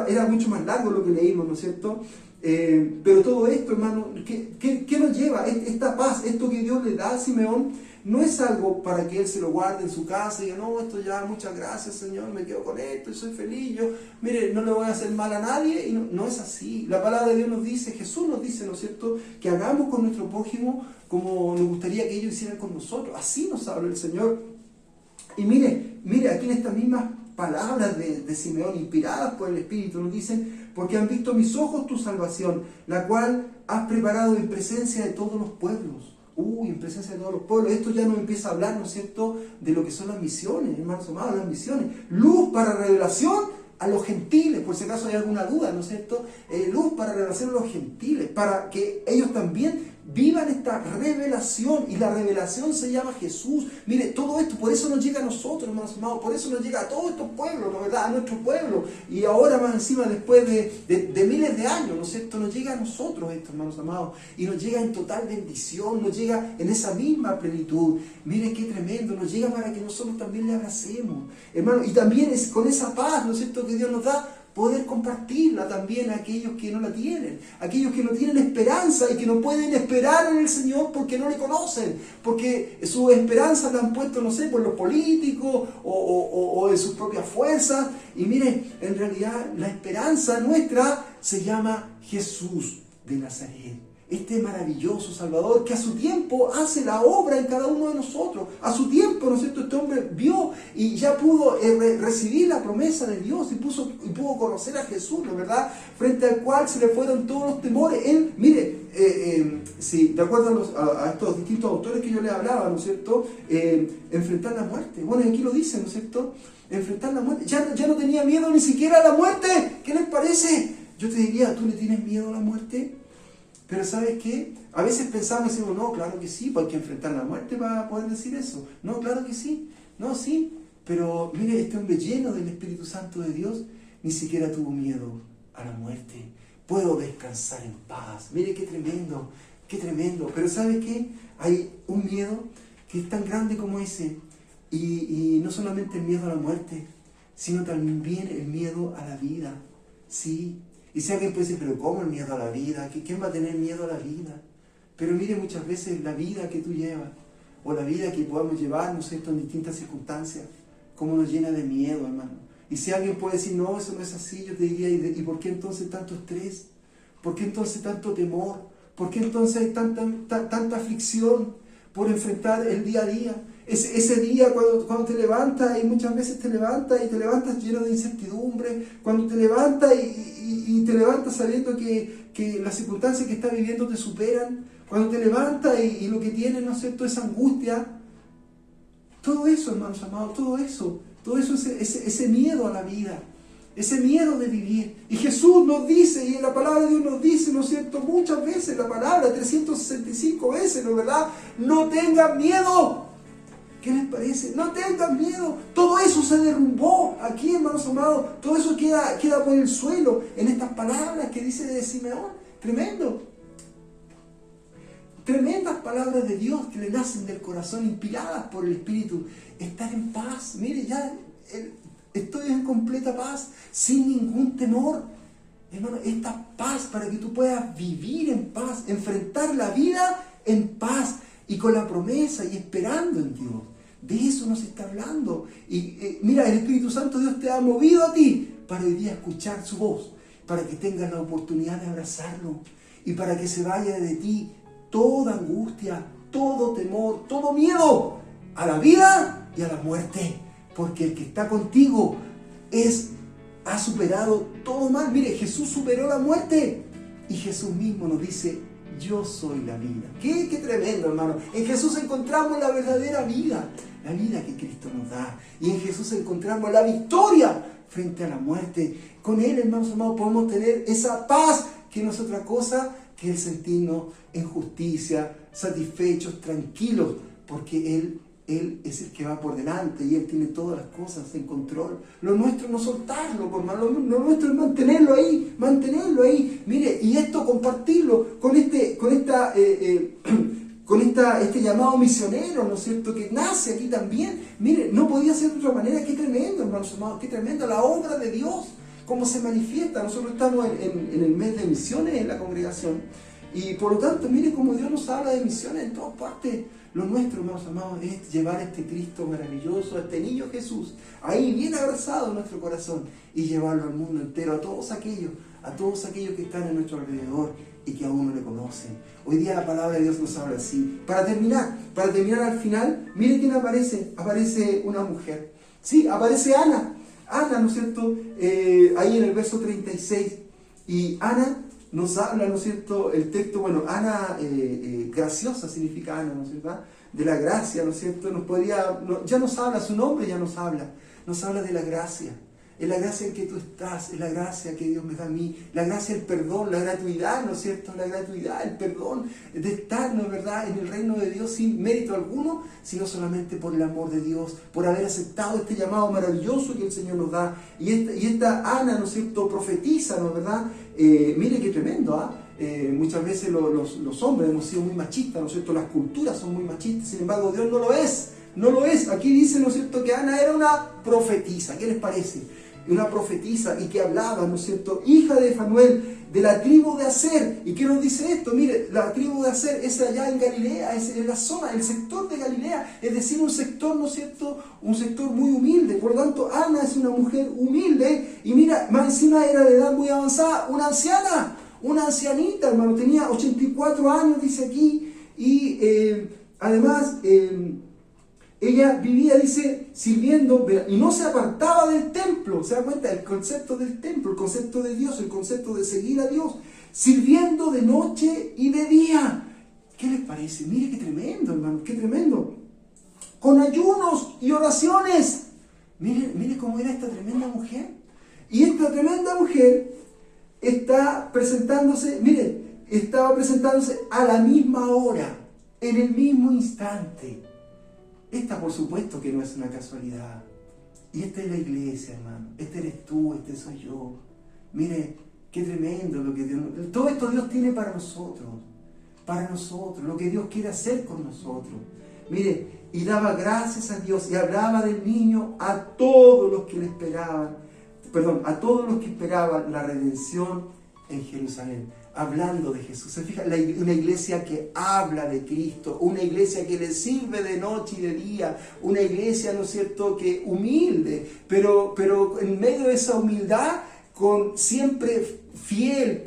era mucho más largo lo que leímos, ¿no es cierto? Pero todo esto, hermano, ¿qué nos lleva? Esta paz, esto que Dios le da a Simeón, no es algo para que él se lo guarde en su casa y diga, no, esto ya, muchas gracias Señor, me quedo con esto y soy feliz, yo, mire, no le voy a hacer mal a nadie, y no es así. La palabra de Dios nos dice, Jesús nos dice, ¿no es cierto?, que hagamos con nuestro prójimo como nos gustaría que ellos hicieran con nosotros. Así nos habla el Señor. Y mire, aquí en estas mismas palabras de Simeón, inspiradas por el Espíritu, nos dicen, porque han visto mis ojos tu salvación, la cual has preparado en presencia de todos los pueblos. En presencia de todos los pueblos. Esto ya nos empieza a hablar, ¿no es cierto?, de lo que son las misiones, hermanos amados, las misiones. Luz para revelación a los gentiles, por si acaso hay alguna duda, ¿no es cierto? Luz para revelación a los gentiles, para que ellos también vivan esta revelación, y la revelación se llama Jesús. Mire, todo esto, por eso nos llega a nosotros, hermanos amados, por eso nos llega a todos estos pueblos, ¿no, verdad?, a nuestro pueblo, y ahora más encima, después de miles de años, ¿no es cierto?, nos llega a nosotros esto, hermanos amados, y nos llega en total bendición, nos llega en esa misma plenitud. Mire qué tremendo, nos llega para que nosotros también le abracemos, hermano, y también es con esa paz, ¿no es cierto?, que Dios nos da, poder compartirla también a aquellos que no la tienen, aquellos que no tienen esperanza y que no pueden esperar en el Señor porque no le conocen, porque su esperanza la han puesto, no sé, por los políticos o en sus propias fuerzas. Y miren, en realidad la esperanza nuestra se llama Jesús de Nazaret. Este maravilloso Salvador que a su tiempo hace la obra en cada uno de nosotros. A su tiempo, ¿no es cierto?, este hombre vio y ya pudo recibir la promesa de Dios y pudo conocer a Jesús, ¿no es verdad?, frente al cual se le fueron todos los temores. Él, mire, sí, de acuerdo a estos distintos autores que yo les hablaba, ¿no es cierto?, enfrentar la muerte. Bueno, aquí lo dice, ¿no es cierto?, enfrentar la muerte. Ya no tenía miedo ni siquiera a la muerte. ¿Qué les parece? Yo te diría, ¿tú le tienes miedo a la muerte? Pero ¿sabes qué? A veces pensamos y decimos, no, claro que sí, pues hay que enfrentar la muerte para poder decir eso. No, claro que sí. No, sí. Pero mire, este hombre lleno del Espíritu Santo de Dios ni siquiera tuvo miedo a la muerte. Puedo descansar en paz. Mire qué tremendo, qué tremendo. Pero ¿sabes qué? Hay un miedo que es tan grande como ese. Y no solamente el miedo a la muerte, sino también el miedo a la vida. Sí. Y si alguien puede decir, pero ¿cómo el miedo a la vida? ¿Quién va a tener miedo a la vida? Pero mire, muchas veces la vida que tú llevas, o la vida que podamos llevar, ¿no es cierto?, en distintas circunstancias, cómo nos llena de miedo, hermano. Y si alguien puede decir, no, eso no es así, yo te diría, ¿y por qué entonces tanto estrés? ¿Por qué entonces tanto temor? ¿Por qué entonces hay tanta aflicción por enfrentar el día a día? Ese día cuando te levantas, y muchas veces te levantas lleno de incertidumbre, cuando te levantas y te levantas sabiendo que las circunstancias que estás viviendo te superan, cuando te levantas y lo que tienes, ¿no es cierto?, esa angustia, todo eso, hermanos amados, todo eso ese miedo a la vida, ese miedo de vivir. Y Jesús nos dice, y en la palabra de Dios nos dice, ¿no es cierto?, muchas veces la palabra, 365 veces, ¿no es verdad?, no tengan miedo. ¿Qué les parece? No tengan miedo. Todo eso se derrumbó aquí, hermanos amados. Todo eso queda por el suelo en estas palabras que dice de Simeón. Tremendo. Tremendas palabras de Dios que le nacen del corazón, inspiradas por el Espíritu. Estar en paz. Mire, ya estoy en completa paz, sin ningún temor. Hermano, esta paz para que tú puedas vivir en paz, enfrentar la vida en paz. Y con la promesa y esperando en Dios. De eso nos está hablando. Y mira, el Espíritu Santo Dios te ha movido a ti para hoy día escuchar su voz, para que tengas la oportunidad de abrazarlo y para que se vaya de ti toda angustia, todo temor, todo miedo a la vida y a la muerte. Porque el que está contigo ha superado todo mal. Mire, Jesús superó la muerte y Jesús mismo nos dice, yo soy la vida. Qué tremendo, hermano. En Jesús encontramos la verdadera vida, la vida que Cristo nos da. Y en Jesús encontramos la victoria frente a la muerte. Con Él, hermanos amados, podemos tener esa paz que no es otra cosa que el sentirnos en justicia, satisfechos, tranquilos, porque Él es el que va por delante y Él tiene todas las cosas en control. Lo nuestro no soltarlo, hermano. Lo nuestro es mantenerlo ahí. Mire, y esto compartirlo con este llamado misionero, ¿no es cierto?, que nace aquí también. Mire, no podía ser de otra manera. Qué tremendo, hermanos amados, qué tremenda la obra de Dios. cómo se manifiesta. Nosotros estamos en el mes de misiones en la congregación y por lo tanto, mire cómo Dios nos habla de misiones en todas partes. Lo nuestro, hermanos amados, es llevar a este Cristo maravilloso, a este niño Jesús, ahí bien abrazado en nuestro corazón y llevarlo al mundo entero, a todos aquellos que están a nuestro alrededor y que aún no le conocen. Hoy día la palabra de Dios nos habla así. Para terminar al final, mire quién aparece. Aparece una mujer. Sí, aparece Ana. Ana, ¿no es cierto? Ahí en el verso 36. Y Ana nos habla, ¿no es cierto? El texto, bueno, Ana, graciosa significa Ana, ¿no es cierto? De la gracia, ¿no es cierto? Ya nos habla, su nombre ya nos habla de la gracia. Es la gracia en que tú estás, es la gracia que Dios me da a mí, la gracia del perdón, la gratuidad, ¿no es cierto? La gratuidad, el perdón de estar, ¿no es verdad?, en el reino de Dios sin mérito alguno, sino solamente por el amor de Dios, por haber aceptado este llamado maravilloso que el Señor nos da. Y esta Ana, ¿no es cierto?, profetiza, ¿no es verdad? Mire qué tremendo, ¿ah? Muchas veces los hombres hemos sido muy machistas, ¿no es cierto? Las culturas son muy machistas, sin embargo Dios no lo es. No lo es. Aquí dice, ¿no es cierto?, que Ana era una profetisa. ¿Qué les parece? Una profetisa y que hablaba, ¿no es cierto?, hija de Fanuel, de la tribu de Aser. ¿Y qué nos dice esto? Mire, la tribu de Aser es allá en Galilea, es en la zona, el sector de Galilea, es decir, un sector, ¿no es cierto?, un sector muy humilde. Por lo tanto, Ana es una mujer humilde y mira, más encima era de edad muy avanzada, una anciana, una ancianita, hermano, tenía 84 años, dice aquí, y además ella vivía, dice, sirviendo, y no se apartaba del templo. ¿Se da cuenta? El concepto del templo, el concepto de Dios, el concepto de seguir a Dios, sirviendo de noche y de día. ¿Qué les parece? Mire qué tremendo, hermano, qué tremendo. Con ayunos y oraciones. Mire cómo era esta tremenda mujer. Y esta tremenda mujer estaba presentándose a la misma hora, en el mismo instante. Esta, por supuesto, que no es una casualidad. Y esta es la iglesia, hermano. Este eres tú, este soy yo. Mire, qué tremendo lo que Dios... Todo esto Dios tiene para nosotros, lo que Dios quiere hacer con nosotros. Mire, y daba gracias a Dios y hablaba del niño a todos los que le esperaban, a todos los que esperaban la redención en Jerusalén. Hablando de Jesús. Se fija, una iglesia que habla de Cristo, una iglesia que le sirve de noche y de día, una iglesia, ¿no es cierto?, que humilde, pero en medio de esa humildad, siempre fiel,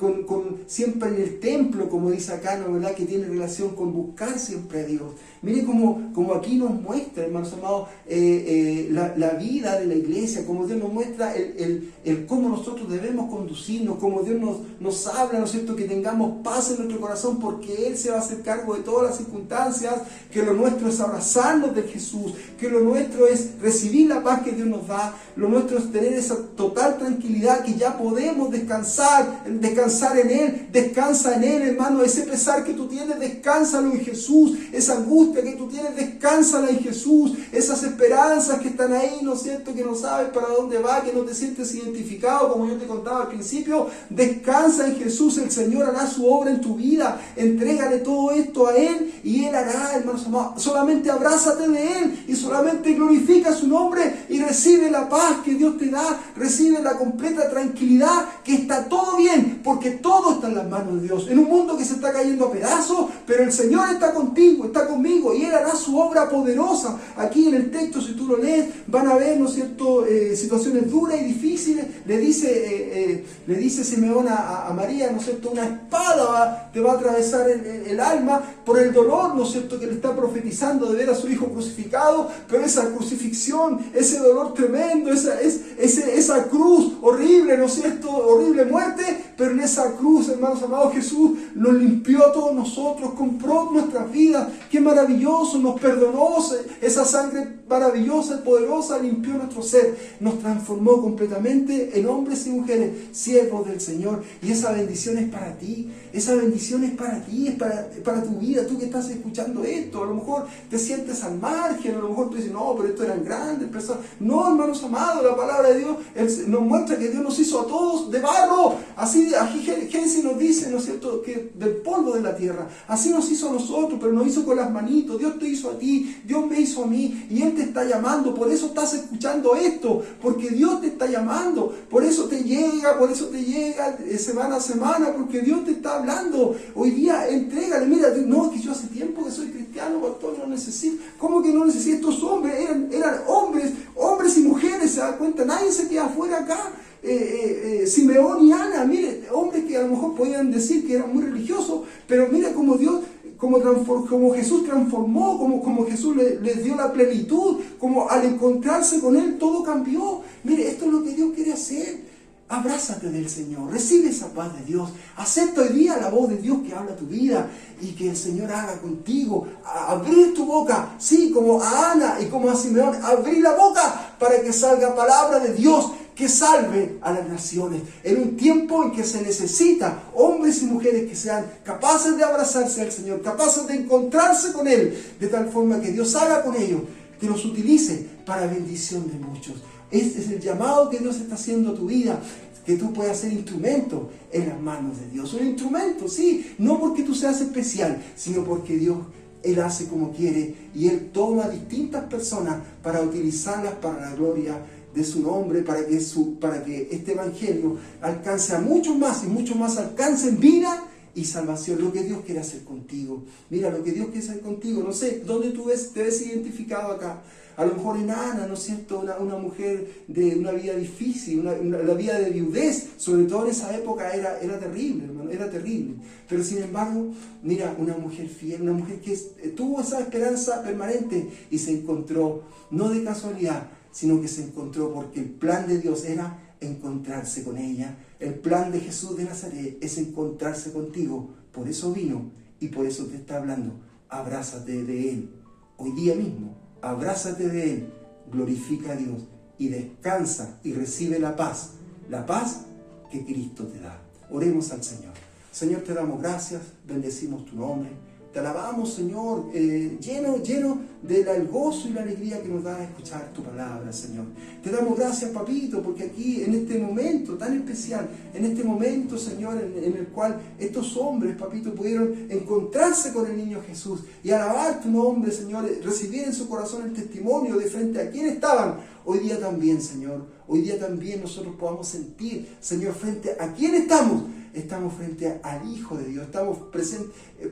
siempre en el templo, como dice acá, ¿no es verdad?, que tiene relación con buscar siempre a Dios. Mire como aquí nos muestra, hermanos amados, la vida de la iglesia, como Dios nos muestra el cómo nosotros debemos conducirnos, como Dios nos habla, ¿no es cierto?, que tengamos paz en nuestro corazón porque Él se va a hacer cargo de todas las circunstancias, que lo nuestro es abrazarnos de Jesús, que lo nuestro es recibir la paz que Dios nos da, lo nuestro es tener esa total tranquilidad que ya podemos descansar en Él. Descansa en Él, hermano. Ese pesar que tú tienes, descánsalo en Jesús. Esa angustia que tú tienes, descánsala en Jesús. Esas esperanzas que están ahí, ¿no es cierto?, que no sabes para dónde va, que no te sientes identificado, como yo te contaba al principio, descansa en Jesús. El Señor hará su obra en tu vida. Entrégale todo esto a Él y Él hará, hermanos amados. Solamente abrázate de Él y solamente glorifica su nombre y recibe la paz que Dios te da. Recibe la completa tranquilidad, que está todo bien, porque todo está en las manos de Dios. En un mundo que se está cayendo a pedazos, pero el Señor está contigo, está conmigo, y Él hará su obra poderosa. Aquí en el texto, si tú lo lees, van a ver, ¿no es cierto?, situaciones duras y difíciles. Le dice Simeón a María, ¿no es cierto?, una espada te va a atravesar el alma por el dolor, ¿no es cierto?, que le está profetizando de ver a su hijo crucificado, pero esa crucifixión, ese dolor tremendo, esa cruz horrible, ¿no es cierto?, horrible muerte, pero en esa cruz, hermanos amados, Jesús nos limpió a todos nosotros, compró nuestras vidas. Qué maravilloso, nos perdonó, esa sangre maravillosa y poderosa limpió nuestro ser, nos transformó completamente en hombres y mujeres, siervos del Señor. Y esa bendición es para ti, esa bendición es para ti, es para tu vida. Tú que estás escuchando esto, a lo mejor te sientes al margen, a lo mejor tú dices, no, pero esto eran grandes personas. No, hermanos amados, la palabra de Dios nos muestra que Dios nos hizo a todos de barro, así Así aquí Génesis nos dice, ¿no es cierto?, que del polvo de la tierra, así nos hizo a nosotros, pero nos hizo con las manitos. Dios te hizo a ti, Dios me hizo a mí, y Él te está llamando. Por eso estás escuchando esto, porque Dios te está llamando. Por eso te llega semana a semana, porque Dios te está hablando. Hoy día entrégale, mira, no, que yo hace tiempo que soy cristiano, pastor, no necesito. ¿Cómo que no necesito? Estos hombres eran hombres y mujeres, se da cuenta, nadie se queda afuera acá. Simeón y Ana, mire, hombres que a lo mejor podían decir que eran muy religiosos, pero mira cómo Dios, como Jesús transformó, como Jesús les dio la plenitud, como al encontrarse con Él todo cambió. Mire, esto es lo que Dios quiere hacer. Abrázate del Señor, recibe esa paz de Dios, acepta hoy día la voz de Dios que habla tu vida y que el Señor haga contigo. Abrir tu boca, sí, como a Ana y como a Simeón, abrir la boca para que salga palabra de Dios que salve a las naciones. En un tiempo en que se necesita hombres y mujeres que sean capaces de abrazarse al Señor, capaces de encontrarse con Él, de tal forma que Dios haga con ellos, que los utilice para bendición de muchos. Este es el llamado que Dios está haciendo a tu vida, que tú puedas ser instrumento en las manos de Dios. Un instrumento, sí, no porque tú seas especial, sino porque Dios, Él hace como quiere y Él toma distintas personas para utilizarlas para la gloria de su nombre, para que este evangelio alcance a muchos más y muchos más alcancen vida y salvación. Lo que Dios quiere hacer contigo. Mira, lo que Dios quiere hacer contigo. No sé, ¿dónde te ves identificado acá? A lo mejor en Ana, ¿no es cierto? Una mujer de una vida difícil, la vida de viudez, sobre todo en esa época era terrible, hermano, era terrible. Pero sin embargo, mira, una mujer fiel, una mujer que tuvo esa esperanza permanente y se encontró, no de casualidad, sino que se encontró porque el plan de Dios era encontrarse con ella. El plan de Jesús de Nazaret es encontrarse contigo. Por eso vino y por eso te está hablando. Abrázate de Él. Hoy día mismo, abrázate de Él, glorifica a Dios y descansa y recibe la paz que Cristo te da. Oremos al Señor. Señor, te damos gracias, bendecimos tu nombre. Te alabamos, Señor, lleno del gozo y la alegría que nos da a escuchar tu palabra, Señor. Te damos gracias, Papito, porque aquí, en este momento tan especial, en este momento, Señor, en el cual estos hombres, Papito, pudieron encontrarse con el niño Jesús y alabar tu nombre, Señor, recibir en su corazón el testimonio de frente a quien estaban. Hoy día también, Señor, hoy día también nosotros podamos sentir, Señor, frente a quién estamos. Estamos frente al Hijo de Dios, estamos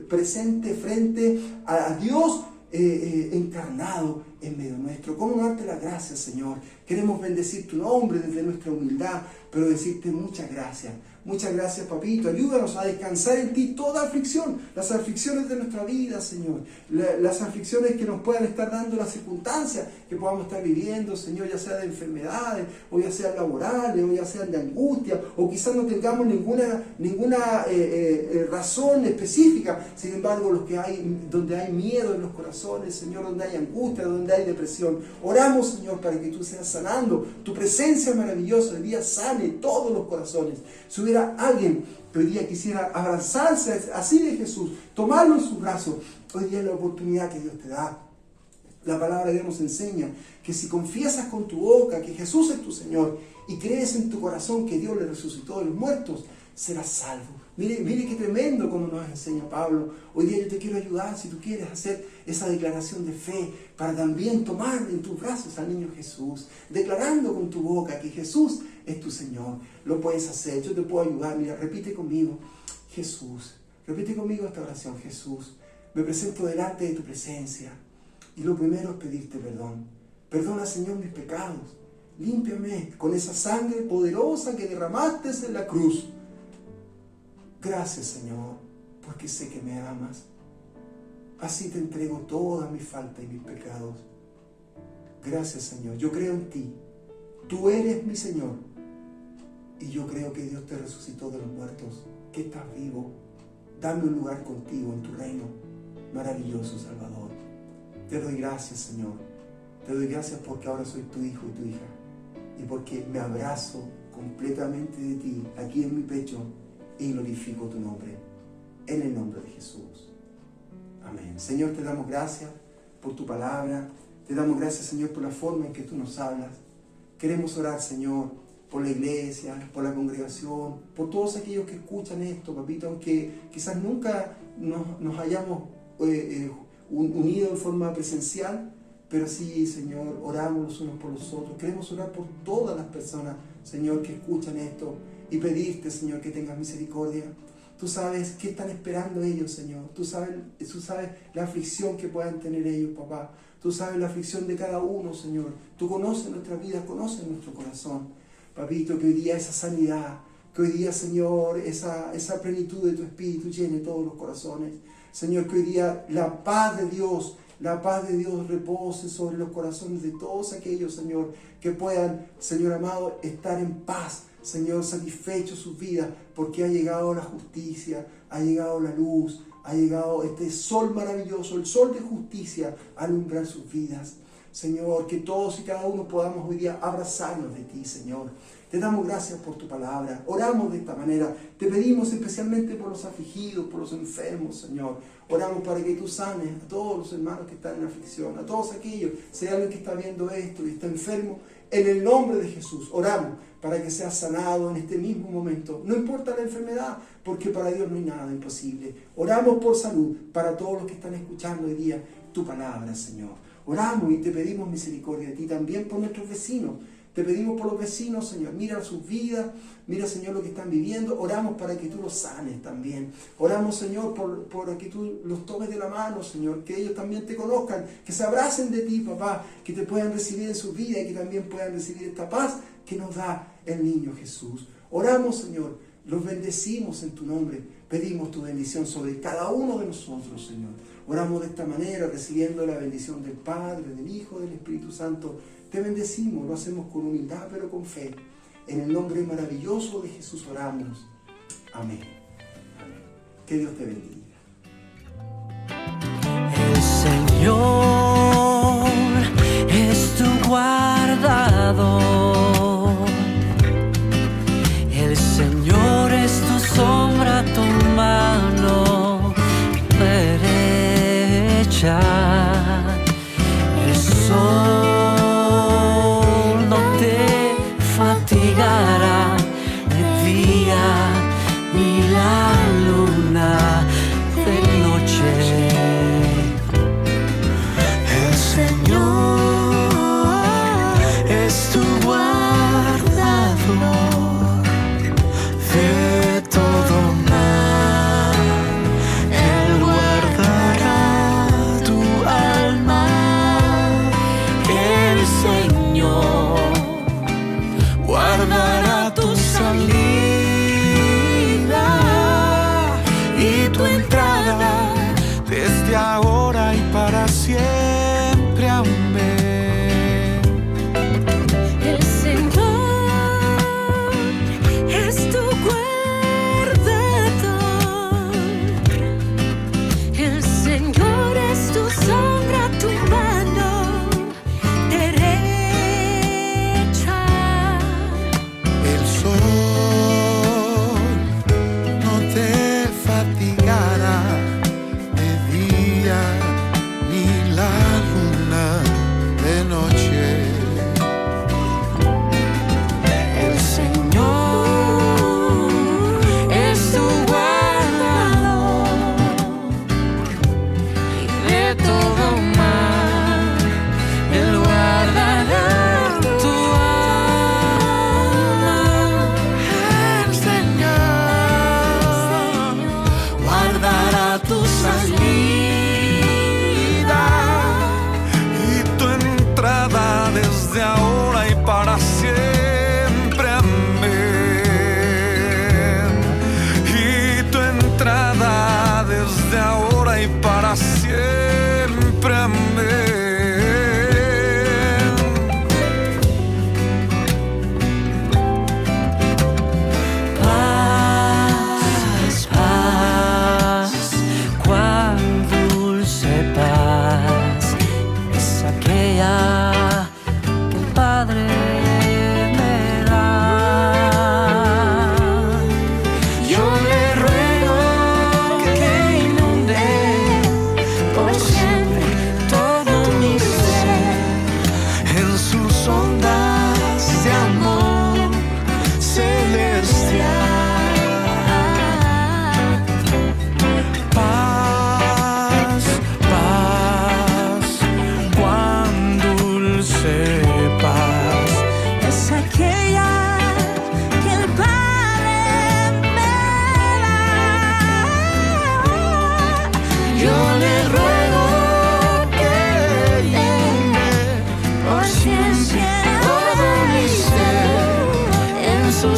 presentes frente a Dios encarnado en medio nuestro. ¿Cómo darte las gracias, Señor? Queremos bendecir tu nombre desde nuestra humildad, pero decirte muchas gracias. Muchas gracias, Papito. Ayúdanos a descansar en ti toda aflicción, las aflicciones de nuestra vida, Señor. Las aflicciones que nos puedan estar dando las circunstancias que podamos estar viviendo, Señor, ya sea de enfermedades, o ya sean laborales, o ya sean de angustia, o quizás no tengamos ninguna razón específica. Sin embargo, donde hay miedo en los corazones, Señor, donde hay angustia, donde hay depresión, oramos, Señor, para que tú seas sanando. Tu presencia maravillosa hoy día sane todos los corazones. Si hubiera alguien que hoy día quisiera abrazarse así de Jesús, tomarlo en sus brazos, hoy día es la oportunidad que Dios te da. La palabra de Dios nos enseña que si confiesas con tu boca que Jesús es tu Señor y crees en tu corazón que Dios le resucitó de los muertos, serás salvo. Mire qué tremendo como nos enseña Pablo. Hoy día yo te quiero ayudar, si tú quieres hacer esa declaración de fe, para también tomar en tus brazos al niño Jesús, declarando con tu boca que Jesús es tu Señor. Lo puedes hacer, yo te puedo ayudar. Mira, repite conmigo, Jesús. Repite conmigo esta oración, Jesús. Me presento delante de tu presencia y lo primero es pedirte perdón. Perdona, Señor, mis pecados. Límpiame con esa sangre poderosa que derramaste en la cruz. Gracias, Señor, porque sé que me amas. Así te entrego todas mis faltas y mis pecados. Gracias, Señor. Yo creo en ti. Tú eres mi Señor. Y yo creo que Dios te resucitó de los muertos, que estás vivo. Dame un lugar contigo en tu reino. Maravilloso Salvador. Te doy gracias, Señor. Te doy gracias porque ahora soy tu hijo y tu hija. Y porque me abrazo completamente de ti, aquí en mi pecho, y glorifico tu nombre, en el nombre de Jesús. Amén. Señor, te damos gracias por tu palabra. Te damos gracias, Señor, por la forma en que tú nos hablas. Queremos orar, Señor, por la iglesia, por la congregación, por todos aquellos que escuchan esto, papito, aunque quizás nunca nos hayamos unido en forma presencial, pero sí, Señor, oramos los unos por los otros. Queremos orar por todas las personas, Señor, que escuchan esto y pedirte, Señor, que tengas misericordia. Tú sabes qué están esperando ellos, Señor. Tú sabes la aflicción que puedan tener ellos, papá. Tú sabes la aflicción de cada uno, Señor. Tú conoces nuestra vida, conoces nuestro corazón. Papito, que hoy día esa sanidad, que hoy día, Señor, esa plenitud de tu Espíritu llene todos los corazones. Señor, que hoy día la paz de Dios repose sobre los corazones de todos aquellos, Señor, que puedan, Señor amado, estar en paz, Señor, satisfechos sus vidas, porque ha llegado la justicia, ha llegado la luz, ha llegado este sol maravilloso, el sol de justicia, a alumbrar sus vidas. Señor, que todos y cada uno podamos hoy día abrazarnos de ti, Señor. Te damos gracias por tu palabra. Oramos de esta manera. Te pedimos especialmente por los afligidos, por los enfermos, Señor. Oramos para que tú sanes a todos los hermanos que están en aflicción, a todos aquellos. Si hay alguien que está viendo esto y está enfermo, en el nombre de Jesús, oramos para que sea sanado en este mismo momento. No importa la enfermedad, porque para Dios no hay nada imposible. Oramos por salud para todos los que están escuchando hoy día tu palabra, Señor. Oramos y te pedimos misericordia a ti también por nuestros vecinos. Te pedimos por los vecinos, Señor. Mira sus vidas, mira, Señor, lo que están viviendo. Oramos para que tú los sanes también. Oramos, Señor, por que tú los tomes de la mano, Señor. Que ellos también te conozcan, que se abracen de ti, papá. Que te puedan recibir en su vida y que también puedan recibir esta paz que nos da el niño Jesús. Oramos, Señor. Los bendecimos en tu nombre. Pedimos tu bendición sobre cada uno de nosotros, Señor. Oramos de esta manera, recibiendo la bendición del Padre, del Hijo, del Espíritu Santo. Te bendecimos, lo hacemos con humildad, pero con fe. En el nombre maravilloso de Jesús oramos. Amén. Amén. Que Dios te bendiga. El Señor es tu guardador. El Señor es tu sombra, tu mano derecha. El sol no te fatigará de día, ni la luna de noche. El Señor es tu guardador.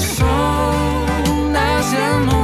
las ondas de amor.